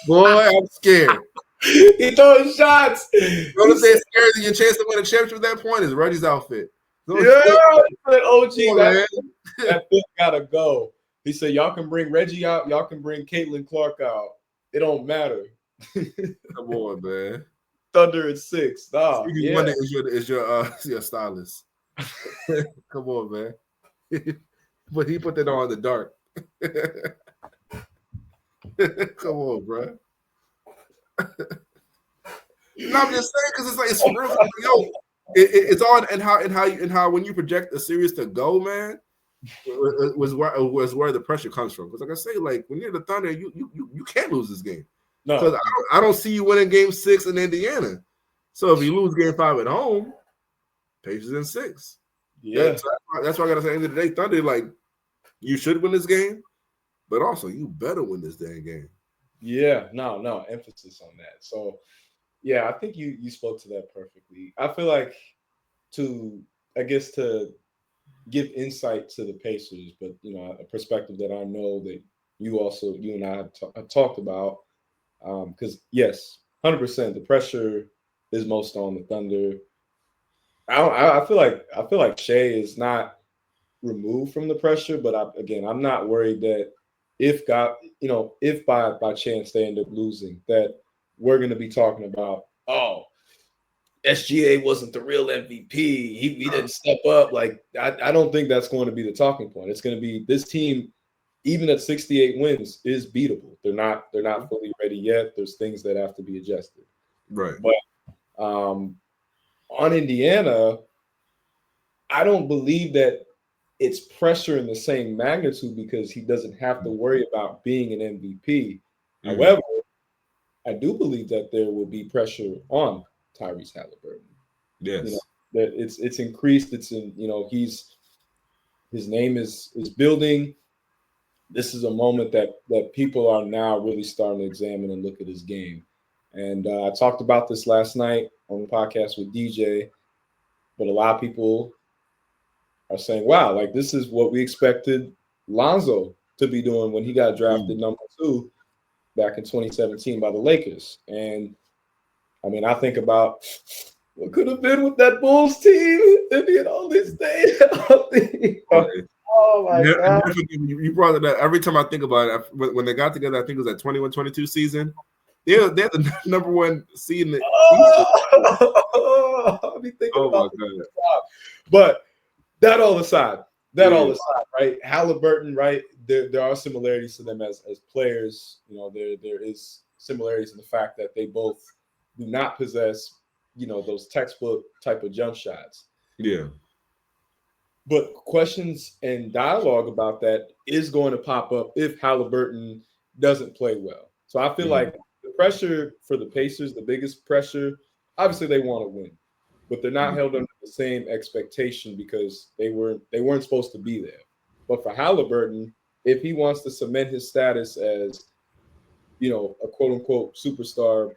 boy, I'm scared. He throwing shots. The only thing scared that your chance to win a championship at that point is Reggie's outfit. Yeah, OG, that fit gotta go. He said, y'all can bring Reggie out, y'all can bring Caitlin Clark out. It don't matter. Come on, man. Thunder at 6. Nah, Monday is your stylist. Come on, man. But he put that on in the dark. Come on, bro. No, I'm just saying because it's real. It's on and how when you project a series to go, man, was where the pressure comes from. Because like I say, like when you're the Thunder, you can't lose this game. No, because I don't see you winning Game 6 in Indiana. So if you lose Game 5 at home, Pacers in 6. Yeah, that's why I gotta say. At the end of the day, Thunder, like you should win this game, but also you better win this damn game. Yeah, no, emphasis on that. So, yeah, I think you spoke to that perfectly. I feel like to give insight to the Pacers, but a perspective that I know that you and I have talked about. Because yes, 100%, the pressure is most on the Thunder. I feel like Shea is not removed from the pressure, but I'm not worried that if by chance they end up losing, that we're going to be talking about, oh, SGA wasn't the real MVP. He didn't step up. Like I don't think that's going to be the talking point. It's going to be this team, even at 68 wins, is beatable. They're not fully ready yet. There's things that have to be adjusted. Right. But on Indiana, I don't believe that it's pressure in the same magnitude because he doesn't have to worry about being an MVP. Mm-hmm. However, I do believe that there will be pressure on Tyrese Halliburton. Yes. That it's increased. It's in, his name is building. This is a moment that people are now really starting to examine and look at his game. And I talked about this last night on the podcast with DJ, but a lot of people are saying, wow, like this is what we expected Lonzo to be doing when he got drafted number 2 back in 2017 by the Lakers. And I mean, I think about what could have been with that Bulls team if he had only stayed healthy. Oh my God. You brought it up. Every time I think about it, when they got together, I think it was that 21-22 season. They're the number 1 seed in the East. I'll be thinking about that. But that all aside, right? Halliburton, right? There are similarities to them as players. There is similarities in the fact that they both do not possess, those textbook type of jump shots. Yeah. But questions and dialogue about that is going to pop up if Halliburton doesn't play well. So I feel like the pressure for the Pacers, the biggest pressure, obviously they want to win, but they're not held under the same expectation because they weren't supposed to be there. But for Halliburton, if he wants to cement his status as, a quote unquote superstar,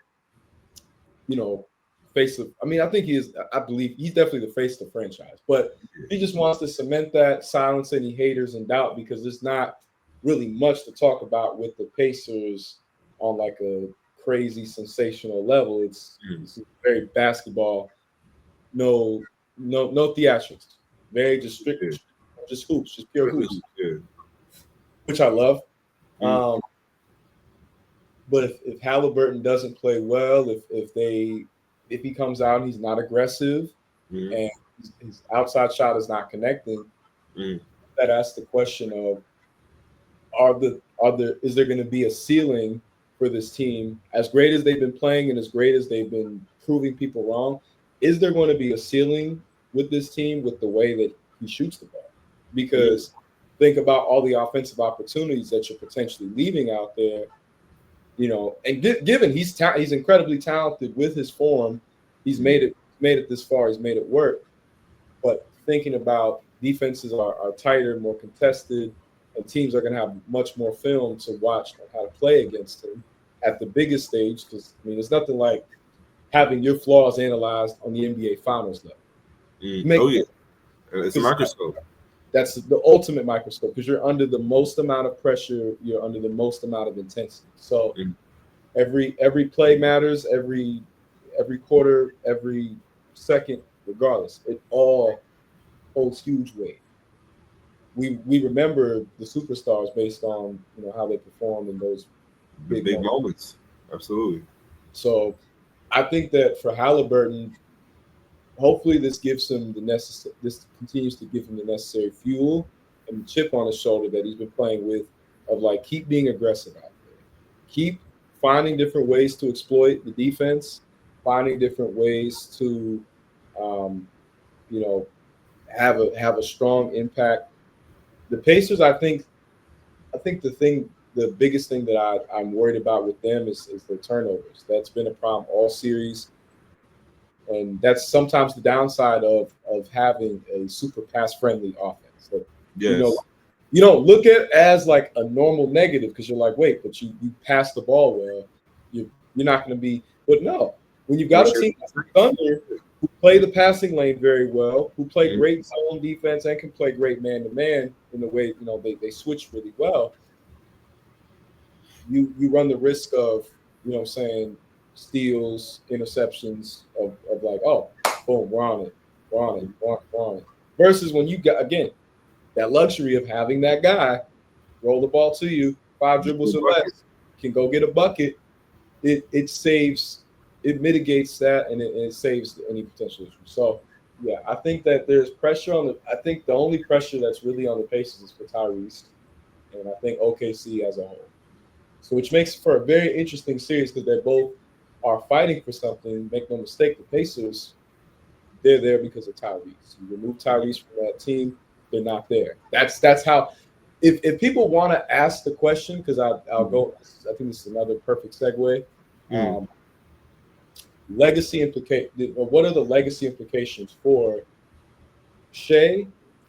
face of, I think I believe he's definitely the face of the franchise, but he just wants to cement that, silence any haters and doubt, because there's not really much to talk about with the Pacers on like a crazy sensational level. It's very basketball, no theatrics, very just strict, just hoops, just pure hoops, which I love. But if Halliburton doesn't play well, if he comes out and he's not aggressive and his outside shot is not connecting, that asks the question of is there going to be a ceiling for this team, as great as they've been playing and as great as they've been proving people wrong? is there going to be a ceiling with this team with the way that he shoots the ball? Because think about all the offensive opportunities that you're potentially leaving out there, and given he's incredibly talented with his form, he's made it this far, he's made it work. But thinking about defenses are tighter, more contested, and teams are going to have much more film to watch on how to play against him at the biggest stage. Because there's nothing like having your flaws analyzed on the NBA Finals level. Oh yeah, it's a microscope. That's the ultimate microscope because you're under the most amount of pressure, you're under the most amount of intensity. So every play matters, every quarter, every second, regardless. It all holds huge weight. We remember the superstars based on how they performed in those big moments. Absolutely. So I think that for Halliburton, hopefully this gives him this continues to give him the necessary fuel and the chip on his shoulder that he's been playing with, of like, keep being aggressive out there, keep finding different ways to exploit the defense, finding different ways to have a strong impact. The Pacers, I think the biggest thing that I'm worried about with them is the turnovers. That's been a problem all series. And that's sometimes the downside of having a super pass-friendly offense. That, you don't look at it as like a normal negative because you're like, wait, but you pass the ball well. You're not going to be – but no. When you've got a team like Thunder who play the passing lane very well, who play great zone defense and can play great man-to-man in the way, they switch really well, you run the risk of, steals, interceptions of like, oh, boom, we're on it. Versus when you got, again, that luxury of having that guy roll the ball to you, 5 dribbles or less, can go get a bucket. It mitigates that, and it saves any potential issue. So, yeah, I think that there's pressure I think the only pressure that's really on the Pacers is for Tyrese, and I think OKC as a whole. So, which makes for a very interesting series because they both are fighting for something. Make no mistake, the Pacers, they're there because of Tyrese. You remove Tyrese from that team, they're not there. That's how. If people want to ask the question, because I'll go. I think this is another perfect segue. Legacy implication. What are the legacy implications for Shea,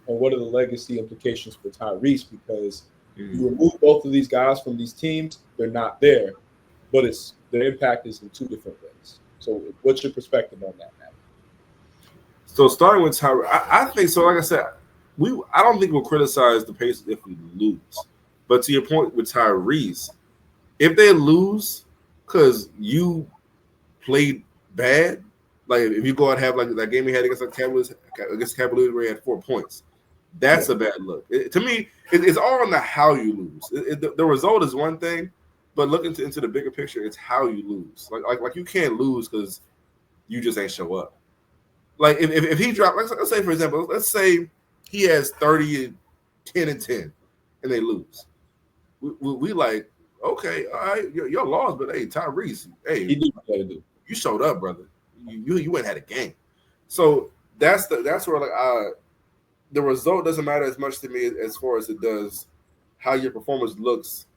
and what are the legacy implications for Tyrese? Because you remove both of these guys from these teams, they're not there, but their impact is in 2 different ways. So, what's your perspective on that, Matt? So, starting with Tyrese, I think so. Like I said, I don't think we'll criticize the Pacers if we lose. But to your point with Tyrese, if they lose because you played bad, like if you go out and have like that game we had against the Cavaliers where he had 4 points, that's a bad look. To me, it's all on the how you lose. The result is one thing, but look into the bigger picture, it's how you lose. Like you can't lose because you just ain't show up. Like if he dropped, let's say for example, let's say he has 30, 10 and 10, and they lose. We like, okay, all right, you're lost, but hey, Tyrese, hey, you showed up, brother. You went and had a game. So that's where like the result doesn't matter as much to me as far as it does how your performance looks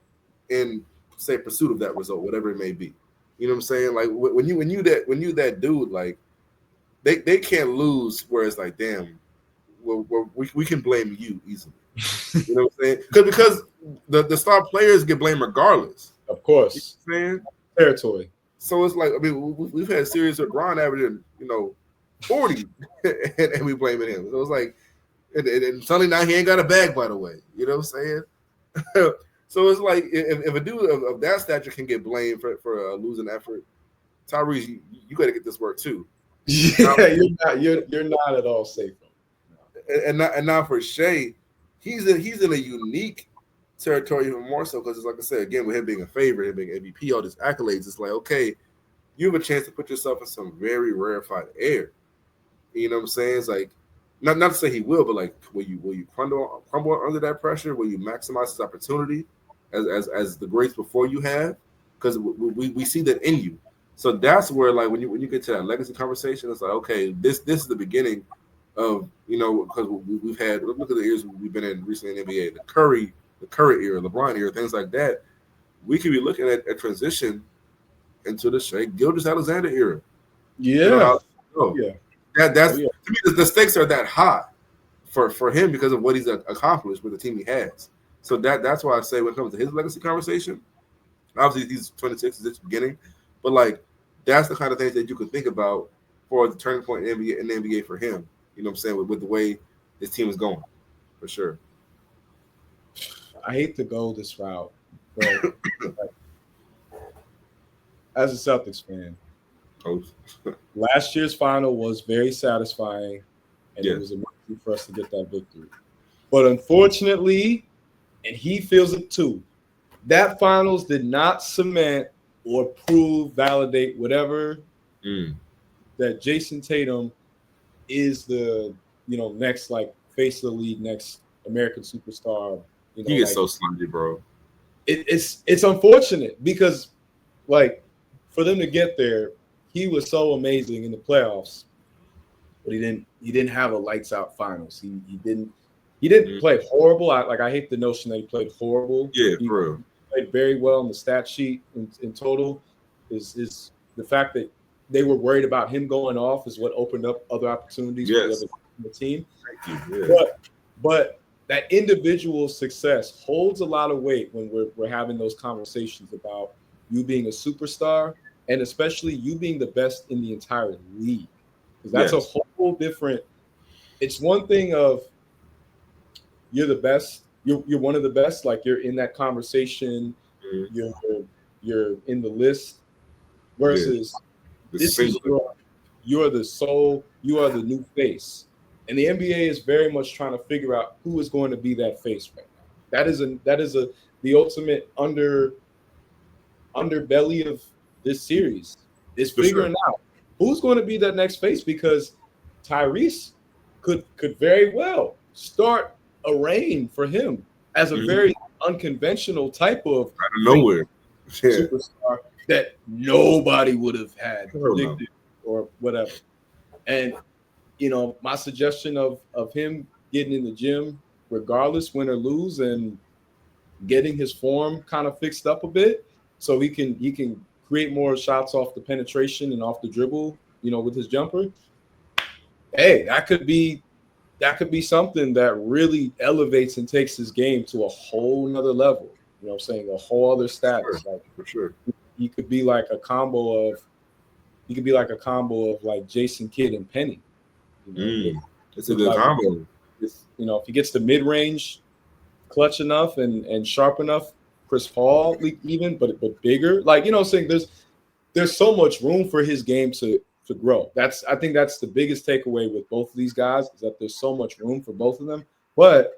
in, say, pursuit of that result, whatever it may be. You know what I'm saying? Like when you that dude, like they can't lose. Where it's like, damn, we can blame you easily. You know what I'm saying? Because the star players get blamed regardless. Of course, you know what I'm saying? Territory. So it's like, I mean, we've had series with Ron averaging 40, and we blaming him. So it's like, and suddenly now he ain't got a bag, by the way. You know what I'm saying? So it's like if a dude of that stature can get blamed for a losing effort, Tyrese, you got to get this work too. Yeah, you're not at all safe. And now for Shea, he's in a unique territory even more so because it's like I said again, with him being a favorite, him being MVP, all these accolades, it's like, okay, you have a chance to put yourself in some very rarefied air. You know what I'm saying? It's like not to say he will, but like will you crumble under that pressure? Will you maximize his opportunity as the greats before you have? Because we see that in you. So that's where, like, when you get to that legacy conversation, it's like, okay, this is the beginning of, because we've had, look at the years we've been in recently in the NBA, the Curry era, LeBron era, things like that. We could be looking at a transition into the Shea Gilgeous-Alexander era. Yeah. Yeah. That's to me, the stakes are that high for him because of what he's accomplished with the team he has. So that's why I say when it comes to his legacy conversation, obviously he's 26, is just beginning, but like that's the kind of things that you could think about for the turning point in the NBA for him. You know what I'm saying, with the way his team is going, for sure. I hate to go this route, but as a Celtics fan, last year's final was very satisfying, and it was amazing for us to get that victory. But unfortunately, and he feels it too, that finals did not cement or prove, validate, whatever, that Jason Tatum is the next like face of the league, next American superstar. He gets so slimy, bro. It's unfortunate because like for them to get there, he was so amazing in the playoffs, but he didn't have a lights out finals. He didn't play horrible. I hate the notion that he played horrible. Yeah, he bro. Played very well in the stat sheet in total. Is the fact that they were worried about him going off is what opened up other opportunities for the team. Thank you. Yeah. But that individual success holds a lot of weight when we're having those conversations about you being a superstar and especially you being the best in the entire league. Because that's a whole different. It's one thing of you're the best. You're one of the best. Like you're in that conversation. You're in the list. Versus this is you're the soul. You are the new face. And the NBA is very much trying to figure out who is going to be that face right now. That is the ultimate underbelly of this series is figuring out who's going to be that next face, because Tyrese could very well start a reign for him as a very unconventional type of out of nowhere superstar that nobody would have had predicted or whatever. And my suggestion of him getting in the gym, regardless, win or lose, and getting his form kind of fixed up a bit, so he can create more shots off the penetration and off the dribble, with his jumper. Hey, that could be something that really elevates and takes his game to a whole nother level. You know what I'm saying? A whole other status. For sure. He could be like a combo of like Jason Kidd and Penny. It's a good combo. If he gets the mid-range clutch enough and sharp enough, Chris Paul even, but bigger. Like, I'm saying there's so much room for his game to grow. I think that's the biggest takeaway with both of these guys, is that there's so much room for both of them. But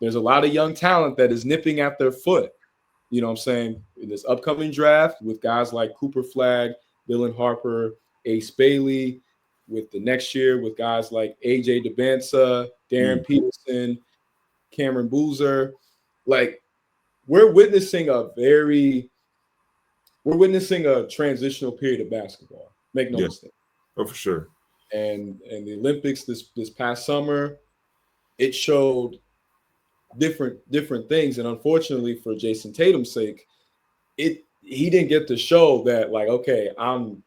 there's a lot of young talent that is nipping at their foot. You know what I'm saying? In this upcoming draft with guys like Cooper Flagg, Dylan Harper, Ace Bailey, with the next year with guys like AJ DeBansa, Darren Peterson, Cameron Boozer. Like, we're witnessing a transitional period of basketball. Make no mistake. Oh, for sure. And the Olympics this past summer, it showed different things. And unfortunately for Jason Tatum's sake, he didn't get to show that, like, okay, I'm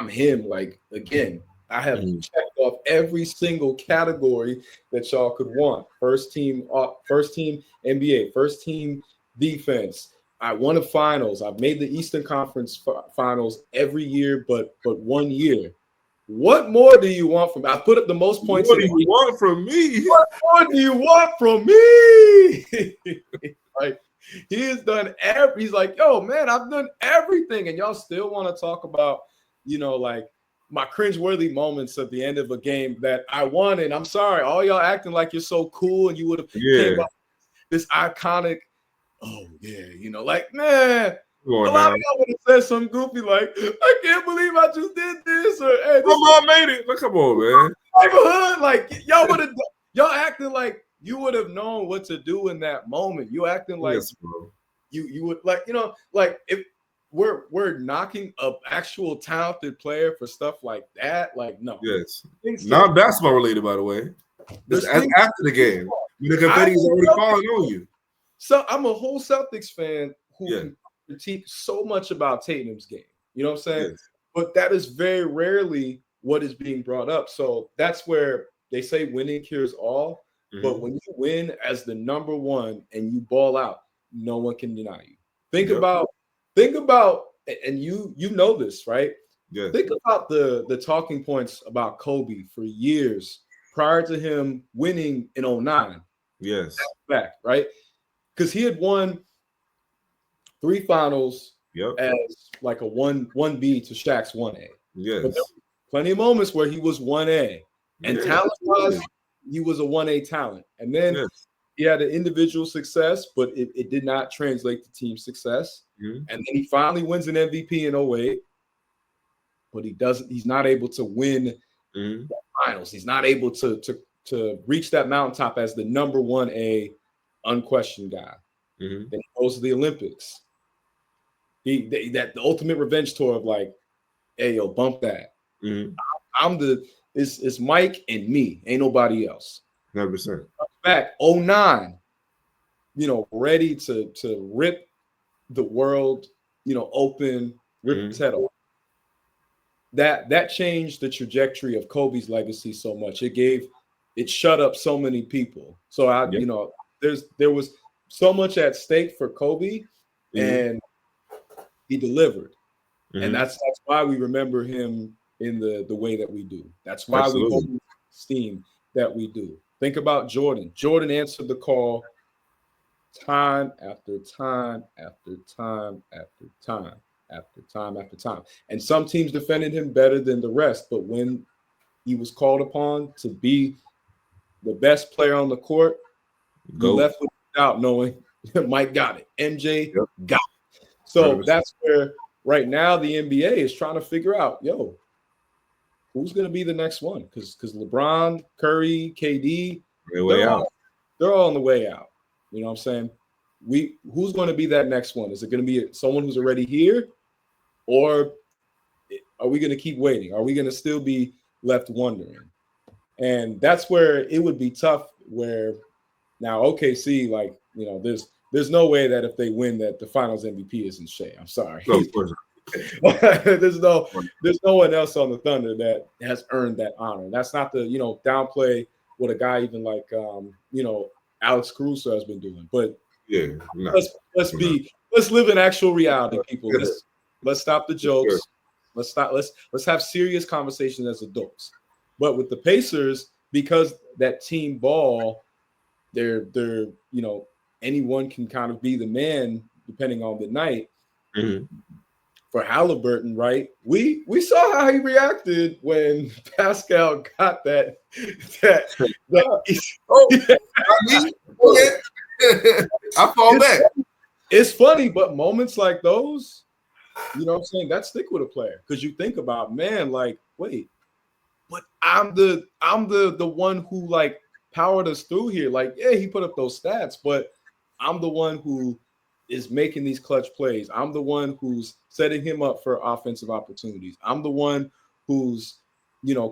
him. Like, again, I have checked off every single category that y'all could want. First team NBA, first team defense. I won a finals. I've made the Eastern Conference finals every year, but 1 year. What more do you want from me? I put up the most points. What do you want from me? What more do you want from me? Like, he has done he's like, yo, man, I've done everything. And y'all still want to talk about, like, my cringeworthy moments at the end of a game that I won. And I'm sorry, all y'all acting like you're so cool and you would have came up with this iconic, like, man, a lot of y'all would have said something goofy like, I can't believe I just did this, or hey, my mom made it. Like, come on, man. Neighborhood, like, y'all acting like you would have known what to do in that moment. You acting like you would, like, like, if we're knocking an actual talented player for stuff like that. Like, no. Yes. Things Not basketball related, by the way. Just after the game. When the confetti is already falling on you. So I'm a whole Celtics fan who can critique so much about Tatum's game. You know what I'm saying? Yes. But that is very rarely what is being brought up. So that's where they say winning cures all. Mm-hmm. But when you win as the number one and you ball out, no one can deny you. Think about, and you know this, right? Yes. Think about the talking points about Kobe for years prior to him winning in 2009. Yes. Back, right? Because he had won 3 finals as like a 1B to Shaq's 1A. Yes. But there were plenty of moments where he was 1A. And talent-wise, he was a 1A talent. And then he had an individual success, but it did not translate to team success. Mm-hmm. And then he finally wins an MVP in 2008. But he's not able to win the finals. He's not able to reach that mountaintop as the number 1A unquestioned guy. Mm-hmm. Then he goes to the Olympics. The ultimate revenge tour of like, hey, yo, bump that. Mm-hmm. It's Mike and me. Ain't nobody else. 100%. Back 2009, ready to rip the world, open, rip his head off. That changed the trajectory of Kobe's legacy so much. It shut up so many people. So there was so much at stake for Kobe, and he delivered. And that's why we remember him in the way that we do. That's why we hold him esteem that we do. Think about Jordan. Jordan answered the call time after time after time after time. After time after time. And some teams defended him better than the rest. But when he was called upon to be the best player on the court, he left without knowing Mike got it. MJ got it. So 100%. That's where right now the NBA is trying to figure out, who's going to be the next one? Because LeBron, Curry, KD, they're all on the way out. You know what I'm saying? Who's going to be that next one? Is it going to be someone who's already here? Or are we going to keep waiting? Are we going to still be left wondering? And that's where it would be tough where now OKC, there's no way that if they win that the finals MVP isn't Shea. I'm sorry. No, there's no one else on the Thunder that has earned that honor. That's not the, downplay what a guy even like, Alex Caruso has been doing. But let's live in actual reality, people. Let's stop the jokes. Let's have serious conversations as adults. But with the Pacers, because that team ball, they're anyone can kind of be the man depending on the night. Mm-hmm. For Halliburton, right? We saw how he reacted when Pascal got that. I fall back. It's funny, but moments like those, you know what I'm saying, that stick with a player because you think about, man, like, wait, but I'm the one who like powered us through here. Like, yeah, he put up those stats, but I'm the one who is making these clutch plays. I'm the one who's setting him up for offensive opportunities. I'm the one who's,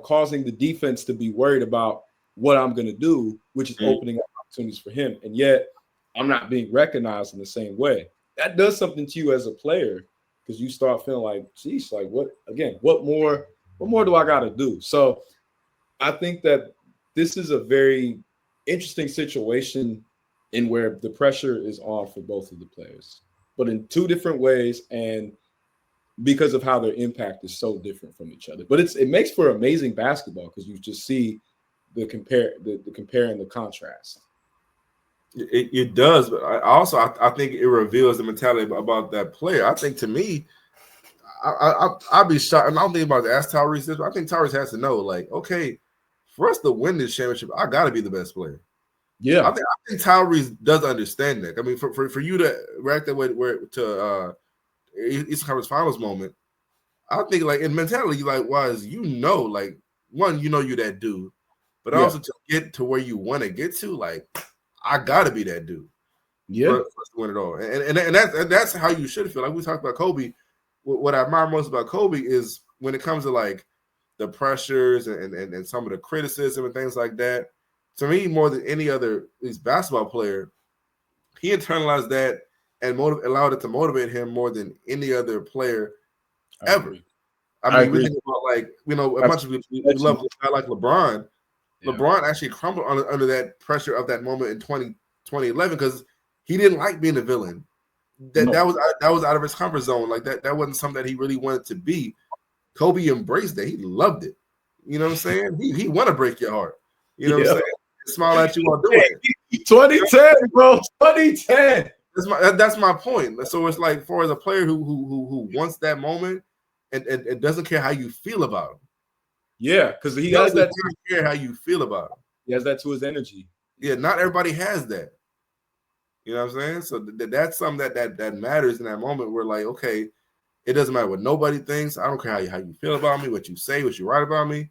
causing the defense to be worried about what I'm going to do, which is opening up opportunities for him. And yet I'm not being recognized in the same way. That does something to you as a player because you start feeling like, geez, like what more do I got to do? So I think that this is a very interesting situation in where the pressure is on for both of the players, but in two different ways, and because of how their impact is so different from each other. But it makes for amazing basketball because you just see the compare and the contrast. It does, but I think it reveals the mentality about that player. I think to me, I'd be shocked, and I don't think about to ask Tyrese this, but I think Tyrese has to know, like, okay, for us to win this championship, I got to be the best player. Yeah, I think Tyrese does understand that. I mean, for you to react that way to Eastern Conference Finals moment, I think like in mentality, like wise, like one, you're that dude, but also to get to where you want to get to, like I gotta be that dude. Yeah, to win it all, and that's how you should feel. Like we talked about Kobe, what I admire most about Kobe is when it comes to like the pressures and some of the criticism and things like that. To me, more than any other at least basketball player, he internalized that and allowed it to motivate him more than any other player ever. I mean, we think about like as much as we love a guy like LeBron. Yeah. LeBron actually crumbled under that pressure of that moment in 2011 because he didn't like being a villain. That was out of his comfort zone. Like that wasn't something that he really wanted to be. Kobe embraced that. He loved it. You know what I'm saying? He want to break your heart. You know what I'm saying? Smile at you while doing it. 2010, bro. 2010. That's my point. So it's like for as a player who wants that moment and doesn't care how you feel about him. Yeah, because he has that. Doesn't care how you feel about him. He has that to his energy. Yeah, not everybody has that. You know what I'm saying? So that's something that matters in that moment. We're like, okay, it doesn't matter what nobody thinks. I don't care how you feel about me, what you say, what you write about me.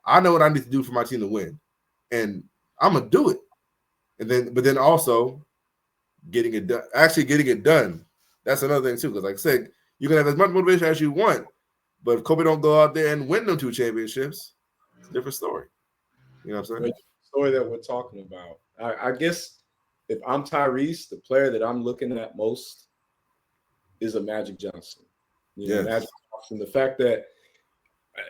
I know what I need to do for my team to win, and I'm gonna do it. But then also getting it done. Actually, getting it done. That's another thing too. Because like I said, you can have as much motivation as you want, but if Kobe don't go out there and win them 2 championships, it's a different story. You know what I'm saying? The story that we're talking about. I guess if I'm Tyrese, the player that I'm looking at most is a Magic Johnson. Magic Johnson. The fact that,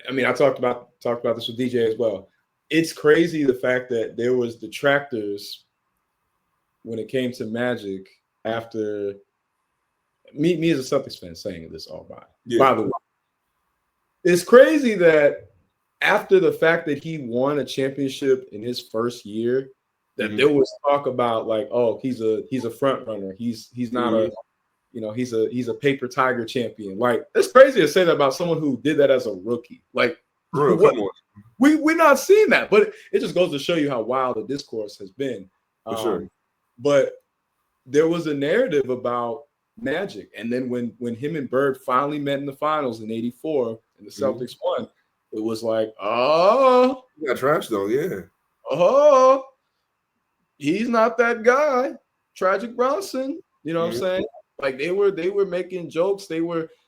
I mean, I talked about this with DJ as well. It's crazy the fact that there was detractors when it came to Magic after me as a Celtics fan saying this all by the way. It's crazy that after the fact that he won a championship in his first year, that there was talk about like, oh, he's a front runner. He's not a he's a paper tiger champion. Like, it's crazy to say that about someone who did that as a rookie. Like, we're not seeing that, but it just goes to show you how wild the discourse has been. For sure. But there was a narrative about Magic, and then when him and Bird finally met in the finals in '84 and the Celtics won, it was like, oh, you got trashed though, yeah. Oh, he's not that guy, Tragic Bronson. You know what I'm saying? Like they were making jokes. There was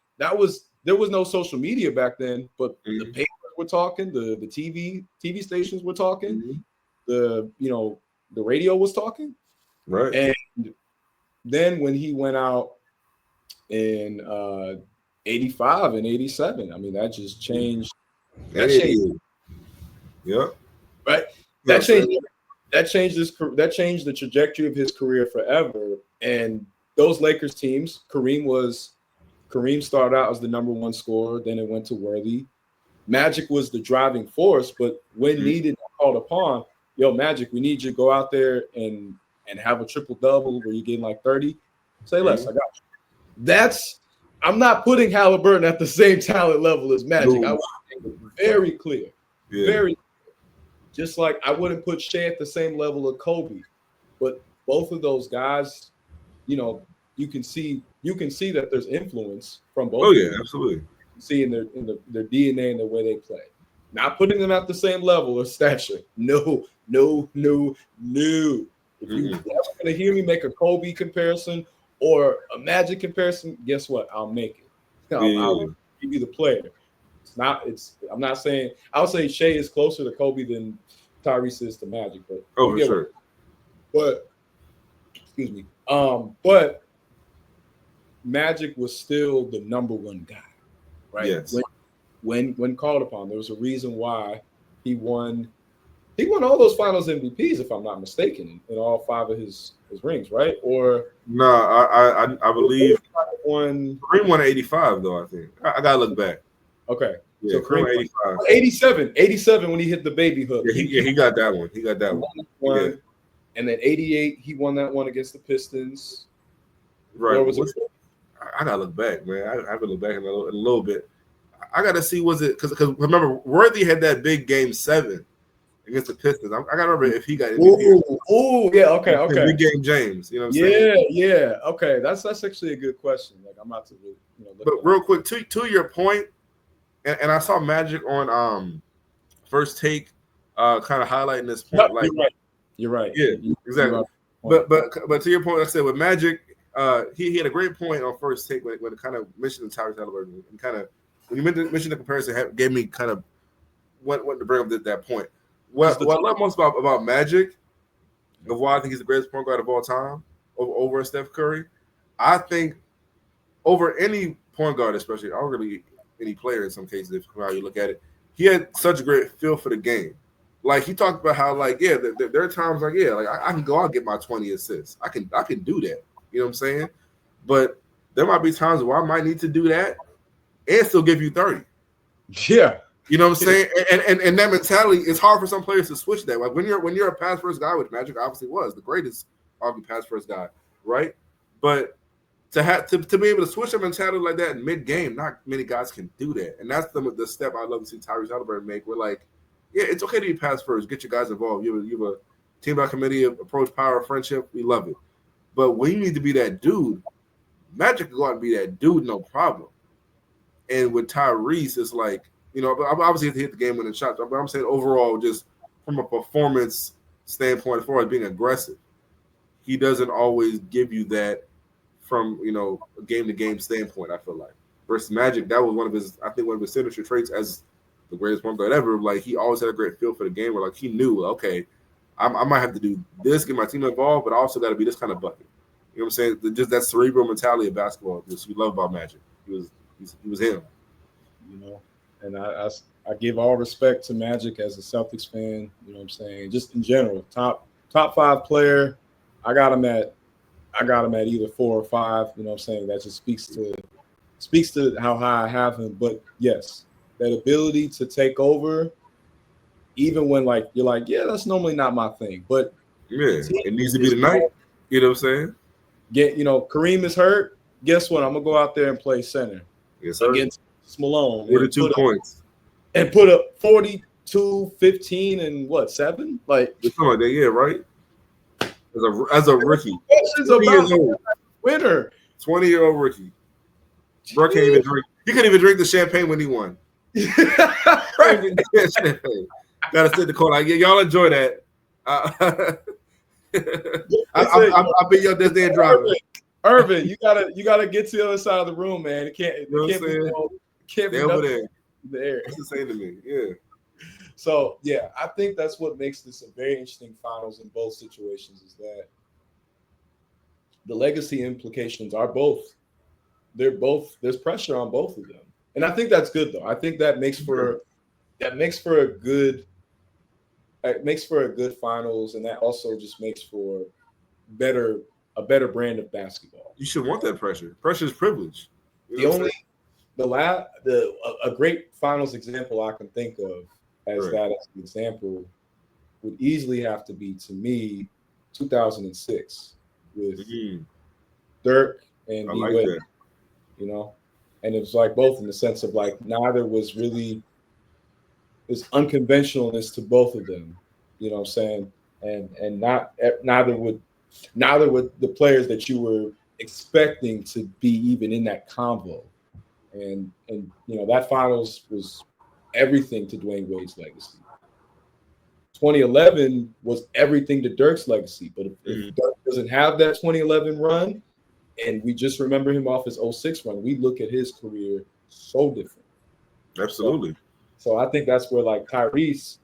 no social media back then, but the papers were talking, the TV stations were talking, the radio was talking. Right. And then when he went out in 85 and 87, I mean, that just changed. That changed. Yep. Right. That changed the trajectory of his career forever. And those Lakers teams, Kareem started out as the number 1 scorer, then it went to Worthy. Magic was the driving force, but when needed, called upon, yo, Magic, we need you to go out there and have a triple-double where you're getting like 30. Say less, I got you. I'm not putting Halliburton at the same talent level as Magic. I want to make it very clear. Yeah. Very clear. Just like I wouldn't put Shea at the same level of Kobe. But both of those guys, you can see that there's influence from both. Oh yeah, absolutely. You can see in their DNA and the way they play. Not putting them at the same level of stature. No. If you're ever going to hear me make a Kobe comparison or a Magic comparison, guess what? I'll make it. I'll give you the player. I'm not saying. I would say Shea is closer to Kobe than Tyrese is to Magic, but for sure. But excuse me. But Magic was still the number 1 guy, right? Yes. When called upon, there was a reason why he won. He won all those Finals MVPs, if I'm not mistaken, in all 5 of his rings, right? Or no, I believe Kareem won 85 though. I think I gotta look back. Okay, yeah, so Kareem 85, 87 when he hit the baby hook. Yeah, he got that one. He got that one. Yeah. And then 88, he won that one against the Pistons. Right. I gotta look back, man. I have to look back in a little bit. I gotta see, was it because remember Worthy had that big game 7 against the Pistons. I gotta remember if he got it. Oh, yeah, okay. Big game James, you know what I'm saying? Yeah. Okay, that's actually a good question. Like I'm about to look but real quick, to your point, and I saw Magic on First Take kind of highlighting this point. You're right. Yeah, exactly. Right. But to your point, like I said with Magic, he had a great point on First Take when it kind of mentioned Tyrese Halliburton and kind of when you mentioned the comparison, gave me kind of what to bring up that point. What I love most about Magic, of why I think he's the greatest point guard of all time over Steph Curry, I think over any point guard, especially arguably any player in some cases, if how you look at it, he had such a great feel for the game. Like he talked about how there are times I can go out and get my 20 assists. I can do that. You know what I'm saying? But there might be times where I might need to do that and still give you 30. Yeah. You know what I'm saying? And that mentality, it's hard for some players to switch that. Like when you're a pass first guy, which Magic obviously was the greatest arguably pass first guy, right? But to have to be able to switch a mentality like that in mid game, not many guys can do that. And that's the step I love to see Tyrese Halliburton make. We're like, yeah, it's okay to be pass first, get your guys involved. You have a team by committee approach, power, friendship. We love it. But when you need to be that dude, Magic can go out and be that dude, no problem. And with Tyrese, it's like, you know, obviously have to hit the game-winning shots. But I'm saying overall, just from a performance standpoint, as far as being aggressive, he doesn't always give you that from, you know, a game-to-game standpoint, I feel like. Versus Magic, that was one of his signature traits as the greatest point guard ever. Like, he always had a great feel for the game where, like, he knew, okay, I might have to do this, get my team involved, but I also got to be this kind of bucket. You know what I'm saying? Just that cerebral mentality of basketball, just we love about Magic. He was him. You know, and I give all respect to Magic as a Celtics fan. You know what I'm saying? Just in general, top 5 player. I got him at either 4 or 5. You know what I'm saying? That just speaks to how high I have him. But yes, that ability to take over, even when like you're like, yeah, that's normally not my thing. But yeah, it needs to be tonight. You know what I'm saying? Kareem is hurt. Guess what? I'm gonna go out there and play center. Yes, sir. Against Malone. 42 points. And put up 42, 15, and what, 7? Like something like that, yeah, right? As a rookie. Questions about winner. 20-year-old rookie. Bro can't even drink. He couldn't even drink the champagne when he won. Right. Gotta sit in the corner. Like, yeah, y'all enjoy that. I'll be your Disney driver. Irvin, you gotta get to the other side of the room, man. It can't be nothing there. That's insane to me. Yeah. So yeah, I think that's what makes this a very interesting finals in both situations, is that the legacy implications are there's pressure on both of them. And I think that's good though. I think that makes for a good finals, and that also just makes for a better brand of basketball. You should want that pressure. Pressure is privilege. A great finals example I can think of as an example would easily have to be, to me, 2006 with Dirk and D Wade. You know, and it was like both in the sense of like neither was really this unconventionalness to both of them. You know what I'm saying? And neither would the players that you were expecting to be even in that convo. And you know, that finals was everything to Dwayne Wade's legacy. 2011 was everything to Dirk's legacy. But if Dirk doesn't have that 2011 run, and we just remember him off his 06 run, we look at his career so different. Absolutely. So I think that's where, like, Tyrese,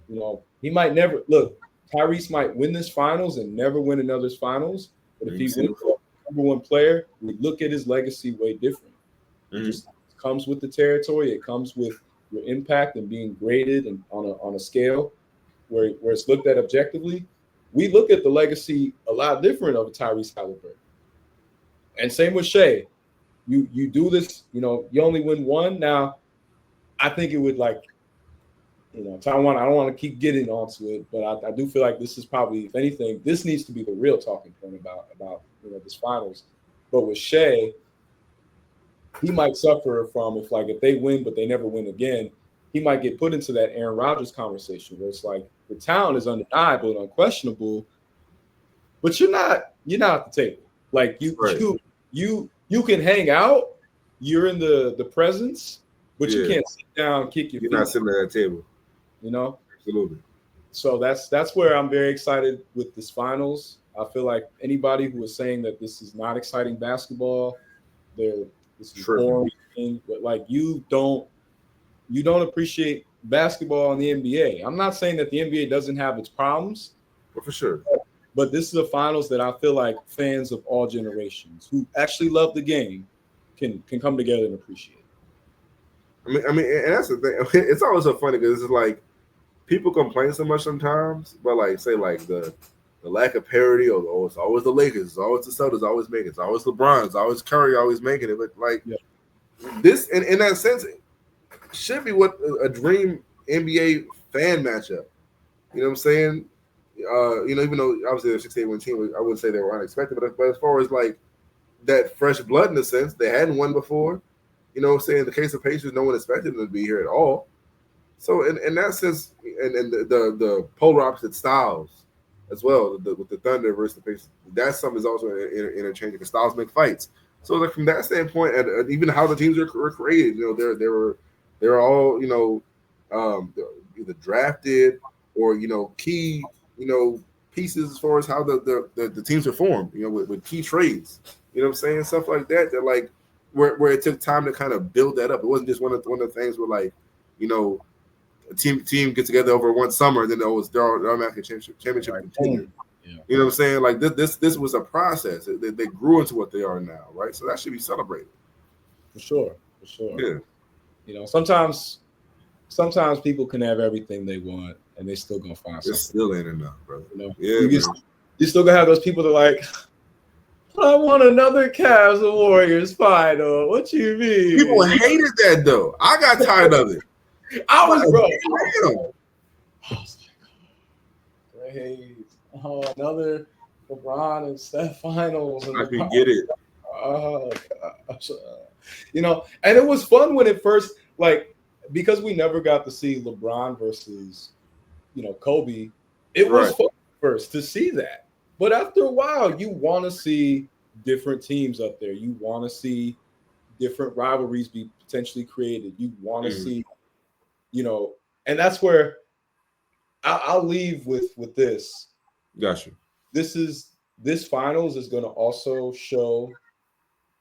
you know, he might never look. Tyrese might win this finals and never win another finals. But if he wins number 1 player, we look at his legacy way different. It just comes with the territory. It comes with your impact and being graded and on a scale where it's looked at objectively. We look at the legacy a lot different of Tyrese Halliburton. And same with Shea. You do this, you know, you only win 1. Now, I think it would, like, you know, I don't want to keep getting onto it, but I do feel like this is probably, if anything, this needs to be the real talking point about you know, this finals. But with Shea, he might suffer from if they win but they never win again, he might get put into that Aaron Rodgers conversation where it's like the talent is undeniable and unquestionable, but you're not at the table. Like you can hang out, you're in the presence, but you can't sit down, kick your feet. You're not sitting at that table. You know? Absolutely. So that's where I'm very excited with this finals. I feel like anybody who is saying that this is not exciting basketball, this is boring. But like you don't appreciate basketball in the NBA. I'm not saying that the NBA doesn't have its problems, Well, for sure. but this is a finals that I feel like fans of all generations who actually love the game can come together and appreciate. I mean, and that's the thing. It's always so funny because it's like people complain so much sometimes, but like say like the lack of parity, or it's always the Lakers, it's always the Celtics, always making it, it's always LeBron, it's always Curry, always making it. But like this, in that sense, should be what a dream NBA fan matchup. You know what I'm saying? Even though obviously they're 6-8 team, I wouldn't say they were unexpected, but as far as like that fresh blood in a sense, they hadn't won before. You know what I'm saying? In the case of Pacers, no one expected them to be here at all. So in that sense, and the polar opposite styles as well, with the Thunder versus the Pacers, that's something that's also interchanging because styles make fights. So like from that standpoint, and even how the teams were created, they're all either drafted or key pieces as far as how the teams are formed. With key trades. You know what I'm saying? Stuff like that. That like where it took time to kind of build that up. It wasn't just one of the things where like a team gets together over one summer, then they're automatically championship contender. Yeah. You know what I'm saying? Like this was a process. They grew into what they are now, right? So that should be celebrated. For sure. Yeah. Sometimes people can have everything they want and they still gonna find something. It still ain't enough, brother. You still gonna have those people that are like, I want another Cavs or Warriors final. What you mean? People hated that though. I got tired of it. I was bro. Another LeBron and Steph finals. And I can get it. Oh gosh. And it was fun when it first, like, because we never got to see LeBron versus, Kobe. It was fun first to see that. But after a while, you want to see different teams up there. You want to see different rivalries be potentially created. You want to see, and that's where I'll leave with this. Gotcha. This finals is going to also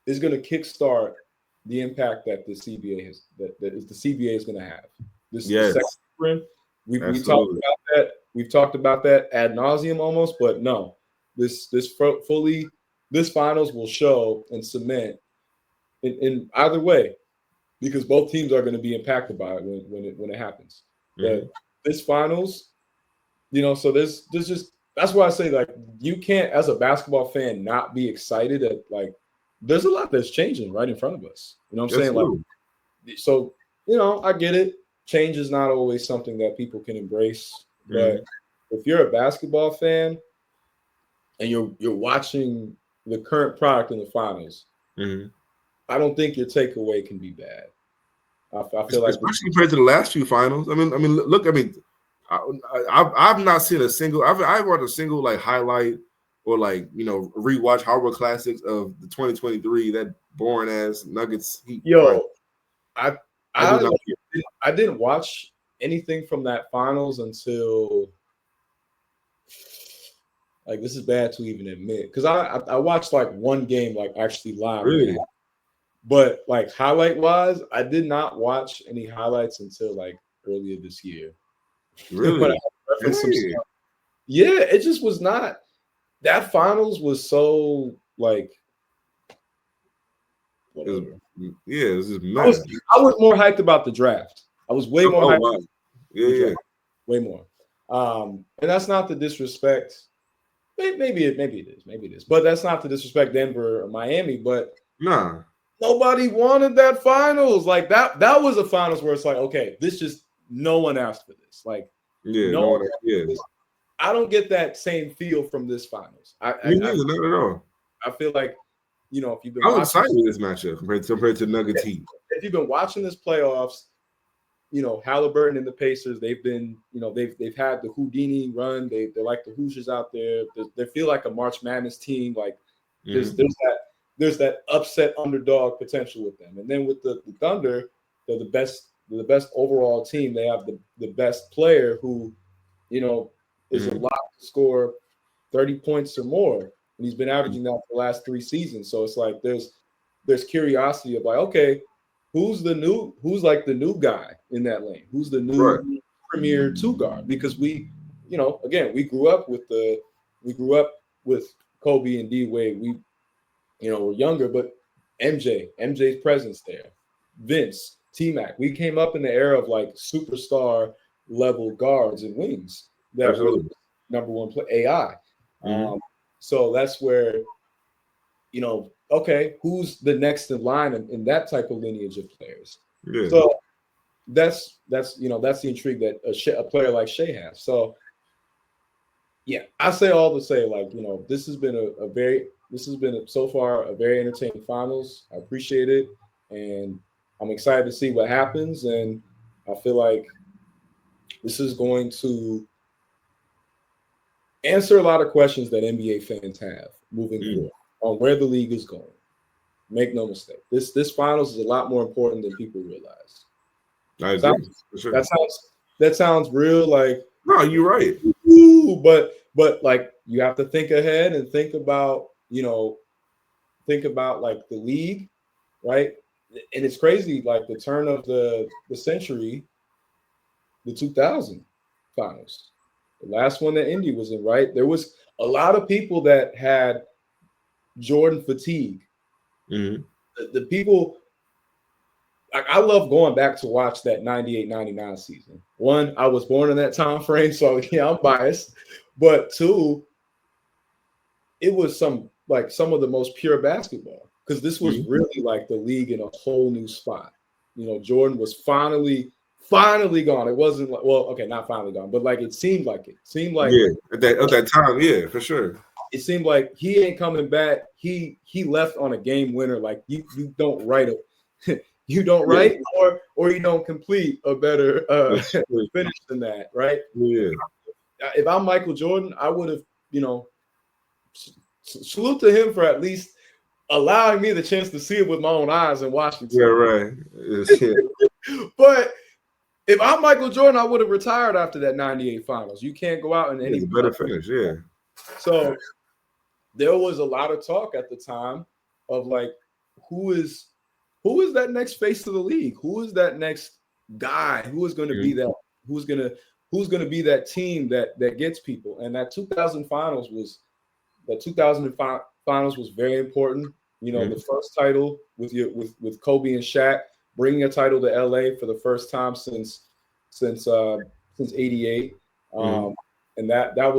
is going to kickstart the impact that the CBA has the CBA is going to have. This second sprint. We talked about that. We've talked about that ad nauseum almost, but no, this finals will show and cement in either way, because both teams are going to be impacted by it when it happens. Mm-hmm. But this finals, so there's just, that's why I say, like, you can't, as a basketball fan, not be excited at, like, there's a lot that's changing right in front of us. You know what I'm saying? Like, so, I get it. Change is not always something that people can embrace. Mm-hmm. But if you're a basketball fan and you're watching the current product in the finals, mm-hmm. I don't think your takeaway can be bad. I feel like, especially compared to the last few finals. I mean, look. I've not seen a single. I've watched a single like highlight or like rewatch Hardwood Classics of the 2023. That boring ass Nuggets Heat. Yo, I didn't watch anything from that finals until, like, this is bad to even admit, because I watched like one game, like, actually live. Really? But like highlight wise, I did not watch any highlights until like earlier this year. Really? Yeah, it just was not. That finals was so like. Whatever. It was just mad. I was more hyped about the draft. I was way more hyped. Wow. Yeah. Way more. And that's not the disrespect. Maybe it is. But that's not to disrespect Denver or Miami. But nah. Nobody wanted that finals. Like that was a finals where it's like, okay, this just, no one asked for this. Like, I don't get that same feel from this finals. Me neither, not at all. I feel like, if you've been, I'm excited with this matchup compared to Nuggets Heat. If you've been watching this playoffs, Halliburton and the Pacers, they've been, they've had the Houdini run. They're like the Hoosiers out there. They feel like a March Madness team. Like there's that upset underdog potential with them. And then with the Thunder, they're the best overall team. They have the best player who, is a lot to score 30 points or more, and he's been averaging that for the last 3 seasons. So it's like there's curiosity of like, okay, who's the new guy in that lane? Who's the new premier 2 guard? Because we grew up with Kobe and D Wade. We were younger, but MJ's presence there, Vince, T-Mac. We came up in the era of like superstar level guards and wings that Absolutely. were number one play AI. So that's where, okay, who's the next in line in that type of lineage of players? Yeah. So that's the intrigue that a player like Shea has. So yeah, I say all to say, like, this has been so far a very entertaining finals. I appreciate it, and I'm excited to see what happens. And I feel like this is going to answer a lot of questions that NBA fans have moving forward on where the league is going. Make no mistake, this finals is a lot more important than people realize. I agree. For sure. That sounds real, like, no, you're right. But like, you have to think ahead and think about like the league, right? And it's crazy, like the turn of the century, the 2000 finals, the last one that Indy was in, right? There was a lot of people that had Jordan fatigue. The people, I love going back to watch that 98-99 season. One, I was born in that time frame, so yeah, I'm biased. But two, it was some of the most pure basketball, because this was really like the league in a whole new spot. Jordan was finally gone. It wasn't like, well, okay, not finally gone, but like it seemed like at that time, yeah, for sure. It seemed like he ain't coming back. He left on a game winner. Like you don't write you don't write or you don't complete a better finish than that, right? Yeah. If I'm Michael Jordan, I would have, salute to him for at least allowing me the chance to see it with my own eyes in Washington. Yeah, right. But if I'm Michael Jordan, I would have retired after that 98 finals. You can't go out in any better finish, yeah. So there was a lot of talk at the time of like, who is that next face of the league? Who is that next guy? Who is going to be that? Who's going to be that team that gets people? And that 2000 finals was very important. The first title with Kobe and Shaq, bringing a title to LA for the first time since '88, and that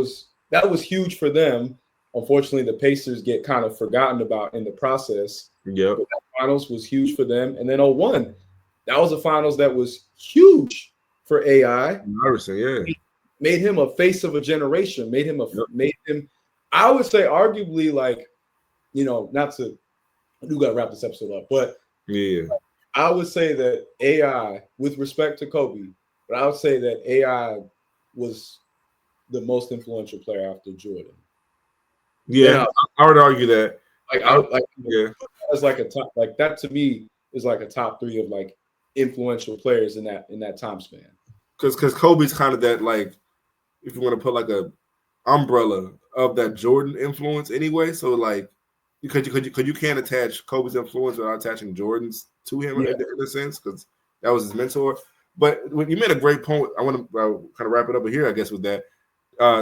was huge for them. Unfortunately, the Pacers get kind of forgotten about in the process. Yep. But that finals was huge for them. And then 01, that was a finals that was huge for AI. Made him a face of a generation. Made him I would say arguably, like, not to, I do got to wrap this episode up, but I would say that AI, with respect to Kobe, but I would say that AI was the most influential player after Jordan. Yeah, I would argue that. As like a top, like that to me is like a top 3 of like influential players in that time span. Because Kobe's kind of that, like, if you want to put like a umbrella of that Jordan influence anyway. So like, because you can't attach Kobe's influence without attaching Jordan's to him in a sense, because that was his mentor. But when you made a great point, I want to kind of wrap it up here, I guess, with that.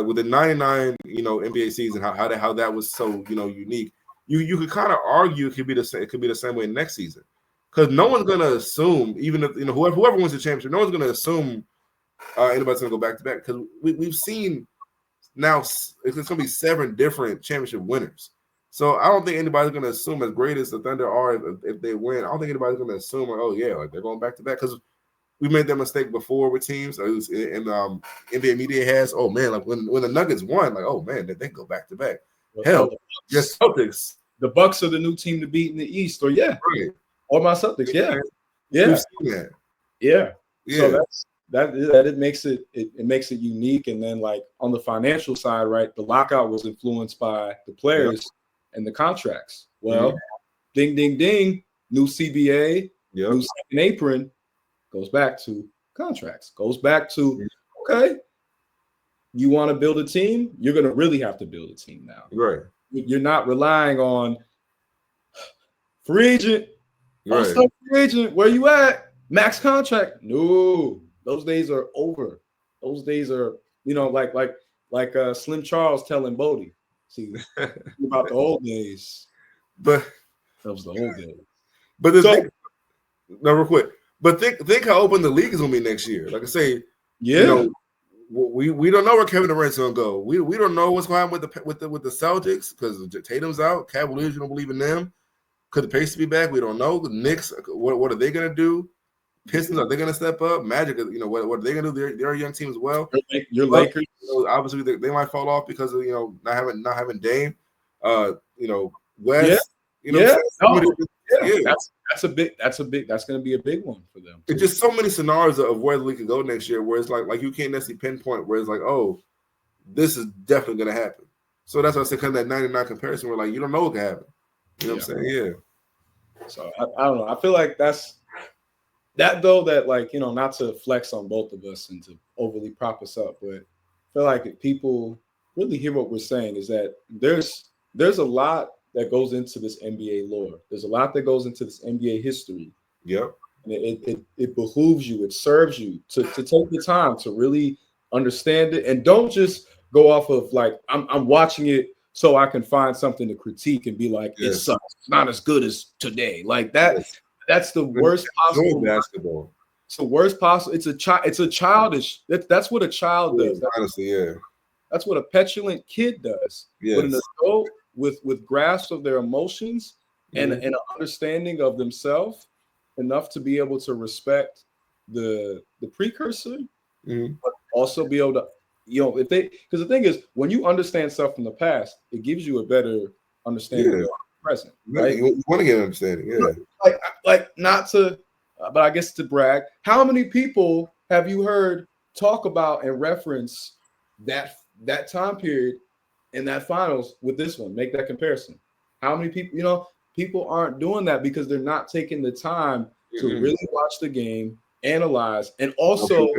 With the 99, NBA season, how that was so, unique. You could kind of argue it could be the same way next season, because no one's gonna assume, even if whoever wins the championship, no one's gonna assume anybody's gonna go back to back, because we've seen now it's gonna be 7 different championship winners. So I don't think anybody's gonna assume, as great as the Thunder are, if they win, I don't think anybody's gonna assume like, oh yeah, like they're going back to back, because we made that mistake before with teams. And NBA media has, oh man, like when the Nuggets won, like, oh man, they go back to back. Hell, just Celtics. The Bucks are the new team to beat in the East, or or my Celtics, We've seen that. So it makes it unique. And then, like, on the financial side, right, the lockout was influenced by the players and the contracts. Well, ding, ding, ding, new CBA, new second apron. Goes back to contracts. Goes back to, okay, you want to build a team, you're going to really have to build a team now. Right. You're not relying on free agent. Right. Free agent. Where you at? Max contract. No, those days are over. Those days are, like Slim Charles telling Bodie. See, about the old days. But that was the old days. But real quick. But think how open the league is gonna be next year. Like I say, we don't know where Kevin Durant's gonna go. We don't know what's going on with the Celtics because Tatum's out. Cavaliers, you don't believe in them. Could the Pacers be back? We don't know. The Knicks, what are they gonna do? Pistons, are they gonna step up? Magic, what are they gonna do? They're a young team as well. Your Lakers, obviously they might fall off because of not having Dame. West. That's going to be a big one for them. It's just so many scenarios of where the league could go next year, where it's like you can't necessarily pinpoint where it's like, oh, this is definitely going to happen. So that's why I said, kind of that 99 comparison, where like you don't know what can happen. You know what I'm saying? Yeah. So I don't know. I feel like that's that though. That not to flex on both of us and to overly prop us up, but I feel like if people really hear what we're saying is that there's a lot that goes into this NBA lore. There's a lot that goes into this NBA history. Yep. And it behooves you, it serves you to take the time to really understand it. And don't just go off of like, I'm watching it so I can find something to critique and be like, it sucks. It's not as good as today. Like that. Yes. That's the worst possible basketball. It's the worst possible. It's a childish. That's what a child does. Honestly, yeah. That's what a petulant kid does. Yes. But an adult with grasp of their emotions and an understanding of themselves enough to be able to respect the precursor, but also be able to, because the thing is, when you understand stuff from the past, it gives you a better understanding of the present. Right? You want to get an understanding, Like not to, but I guess to brag. How many people have you heard talk about and reference that time period in that finals with this one? Make that comparison. How many people, people aren't doing that because they're not taking the time to really watch the game, analyze, and also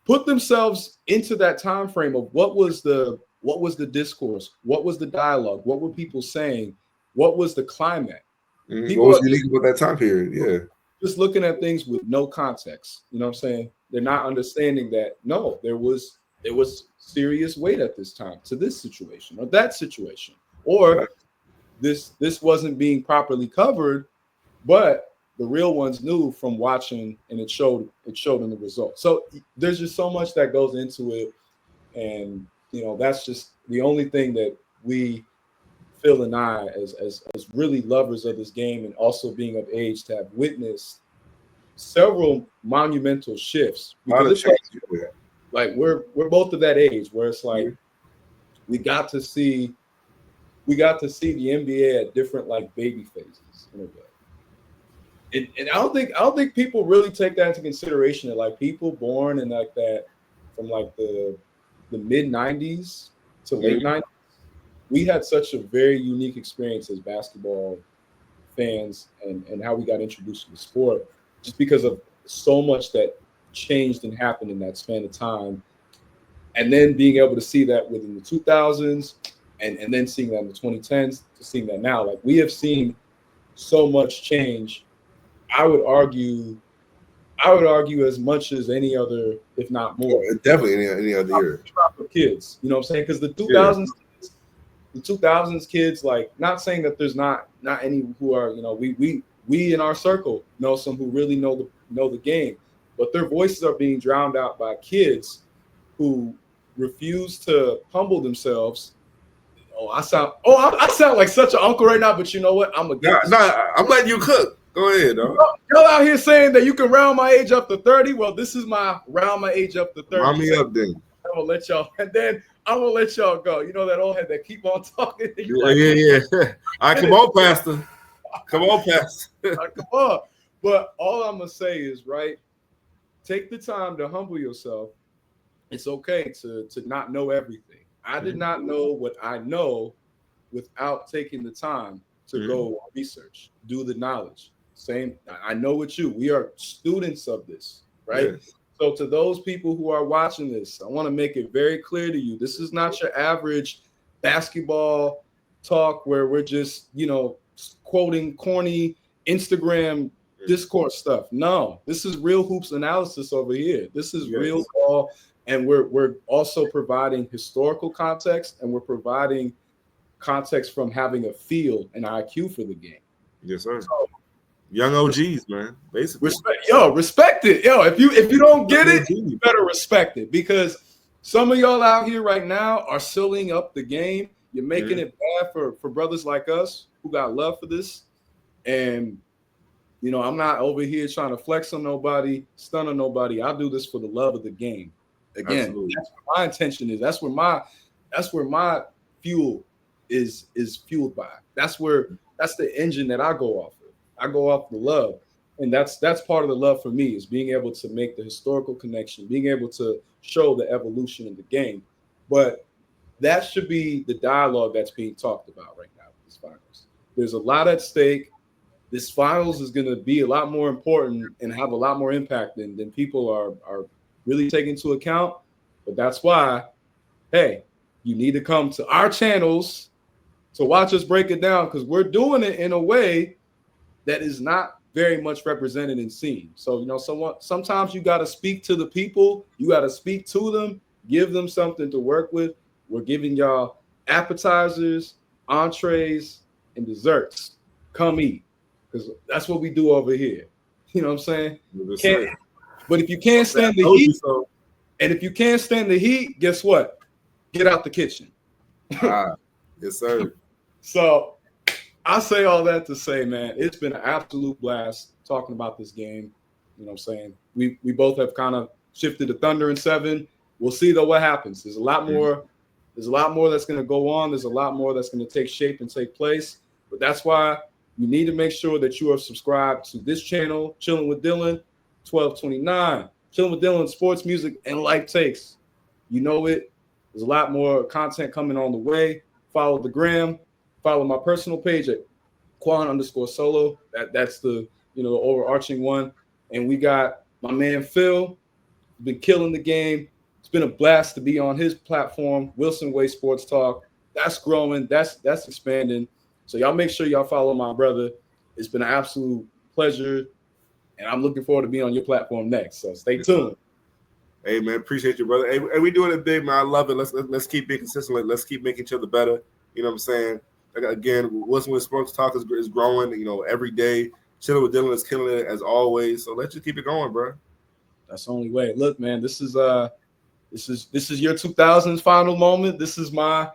put themselves into that time frame of what was the discourse, what was the dialogue, what were people saying, what was the climax. What was unique about that time period? Yeah. Just looking at things with no context. You know what I'm saying? They're not understanding that no, there was serious weight at this time to this situation or that situation, or this wasn't being properly covered, but the real ones knew from watching, and it showed in the results. So there's just so much that goes into it, and that's just the only thing that we, Phil and I, as really lovers of this game, and also being of age to have witnessed several monumental shifts. Because like we're both of that age where it's like we got to see the NBA at different like baby phases in a way. And I don't think people really take that into consideration, that like people born in like that from like the mid 90s to late 90s, we had such a very unique experience as basketball fans and how we got introduced to the sport, just because of so much that changed and happened in that span of time. And then being able to see that within the 2000s and then seeing that in the 2010s to seeing that now, like we have seen so much change. I would argue as much as any other, if not more. Definitely any other year. Kids, you know what I'm saying? Because the 2000s, the 2000s kids, like, not saying that there's not any who are, we in our circle know some who really know the game, but their voices are being drowned out by kids who refuse to humble themselves. I sound like such an uncle right now, but you know what? I'm letting you cook. Go ahead, dog. Y'all out here saying that you can round my age up to 30. Well, this is my round my age up to 30. Round me up, then. I'm gonna let y'all, and then I'm gonna let y'all go. You know that old head that keep on talking. Yeah. All right, come on, Pastor. Come on, Pastor. Come on. But all I'm gonna say is, right, take the time to humble yourself. It's okay to not know everything. I did not know what I know without taking the time to go research, do the knowledge. Same, I know with you. We are students of this, right? Yes. So to those people who are watching this, I want to make it very clear to you. This is not your average basketball talk where we're just, quoting corny Instagram discourse stuff. No, this is real hoops analysis over here. This is real ball. And we're also providing historical context, and we're providing context from having a feel and IQ for the game. Yes, sir. So, young OGs, man. Basically, respect it. If you don't get it, you better respect it, because some of y'all out here right now are silling up the game. You're making it bad for brothers like us who got love for this. And I'm not over here trying to flex on nobody, stun on nobody. I do this for the love of the game. Again, Absolutely. That's what my intention is. That's where my fuel is fueled by. That's the engine that I go off of. I go off the love. And that's part of the love for me, is being able to make the historical connection, being able to show the evolution of the game. But that should be the dialogue that's being talked about right now with this finals. There's a lot at stake. This finals is going to be a lot more important and have a lot more impact than people are really taking into account. But that's why, hey, you need to come to our channels to watch us break it down, because we're doing it in a way that is not very much represented and seen. So, sometimes you got to speak to the people. You got to speak to them, give them something to work with. We're giving y'all appetizers, entrees, and desserts. Come eat, because that's what we do over here. You know what I'm saying? But if you can't stand the heat, and if you can't stand the heat, guess what? Get out the kitchen. Yes, sir. So I say all that to say, man, it's been an absolute blast talking about this game. You know what I'm saying? We both have kind of shifted to Thunder in 7. We'll see, though, what happens. There's a lot more. There's a lot more that's going to go on. There's a lot more that's going to take shape and take place. But that's why you need to make sure that you are subscribed to this channel, Chillin with Dylan, 1229. Chillin with Dylan, sports, music, and life takes. You know it. There's a lot more content coming on the way. Follow the gram. Follow my personal page at Quan_solo. That's the overarching one. And we got my man Phil, been killing the game. It's been a blast to be on his platform, Wilson Way Sports Talk. That's growing. That's expanding. So y'all make sure y'all follow my brother. It's been an absolute pleasure, and I'm looking forward to being on your platform next. So stay tuned. Hey, man, appreciate you, brother. Hey, we doing it big, man. I love it. Let's keep being consistent. Let's keep making each other better. You know what I'm saying? Again, Wilson with Sports Talk is growing. Every day. Chilling with Dylan is killing it as always. So let's just keep it going, bro. That's the only way. Look, man, this is your 2000s final moment. This is my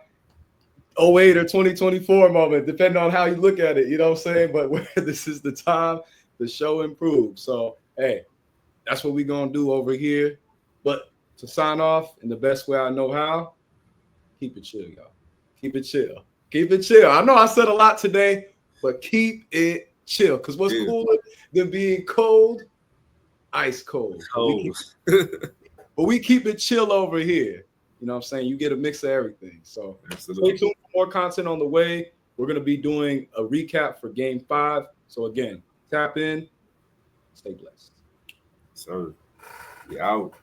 08 or 2024 moment, depending on how you look at it. You know what I'm saying? But this is the time the show improves. So, hey, that's what we're going to do over here. But to sign off in the best way I know how, keep it chill, y'all. Keep it chill. Keep it chill. I know I said a lot today, but keep it chill. Because what's cooler than being cold? Ice cold. But we keep it chill over here. You know what I'm saying? You get a mix of everything. So Stay tuned for more content on the way. We're going to be doing a recap for Game 5. So again, tap in. Stay blessed. Sir, we out.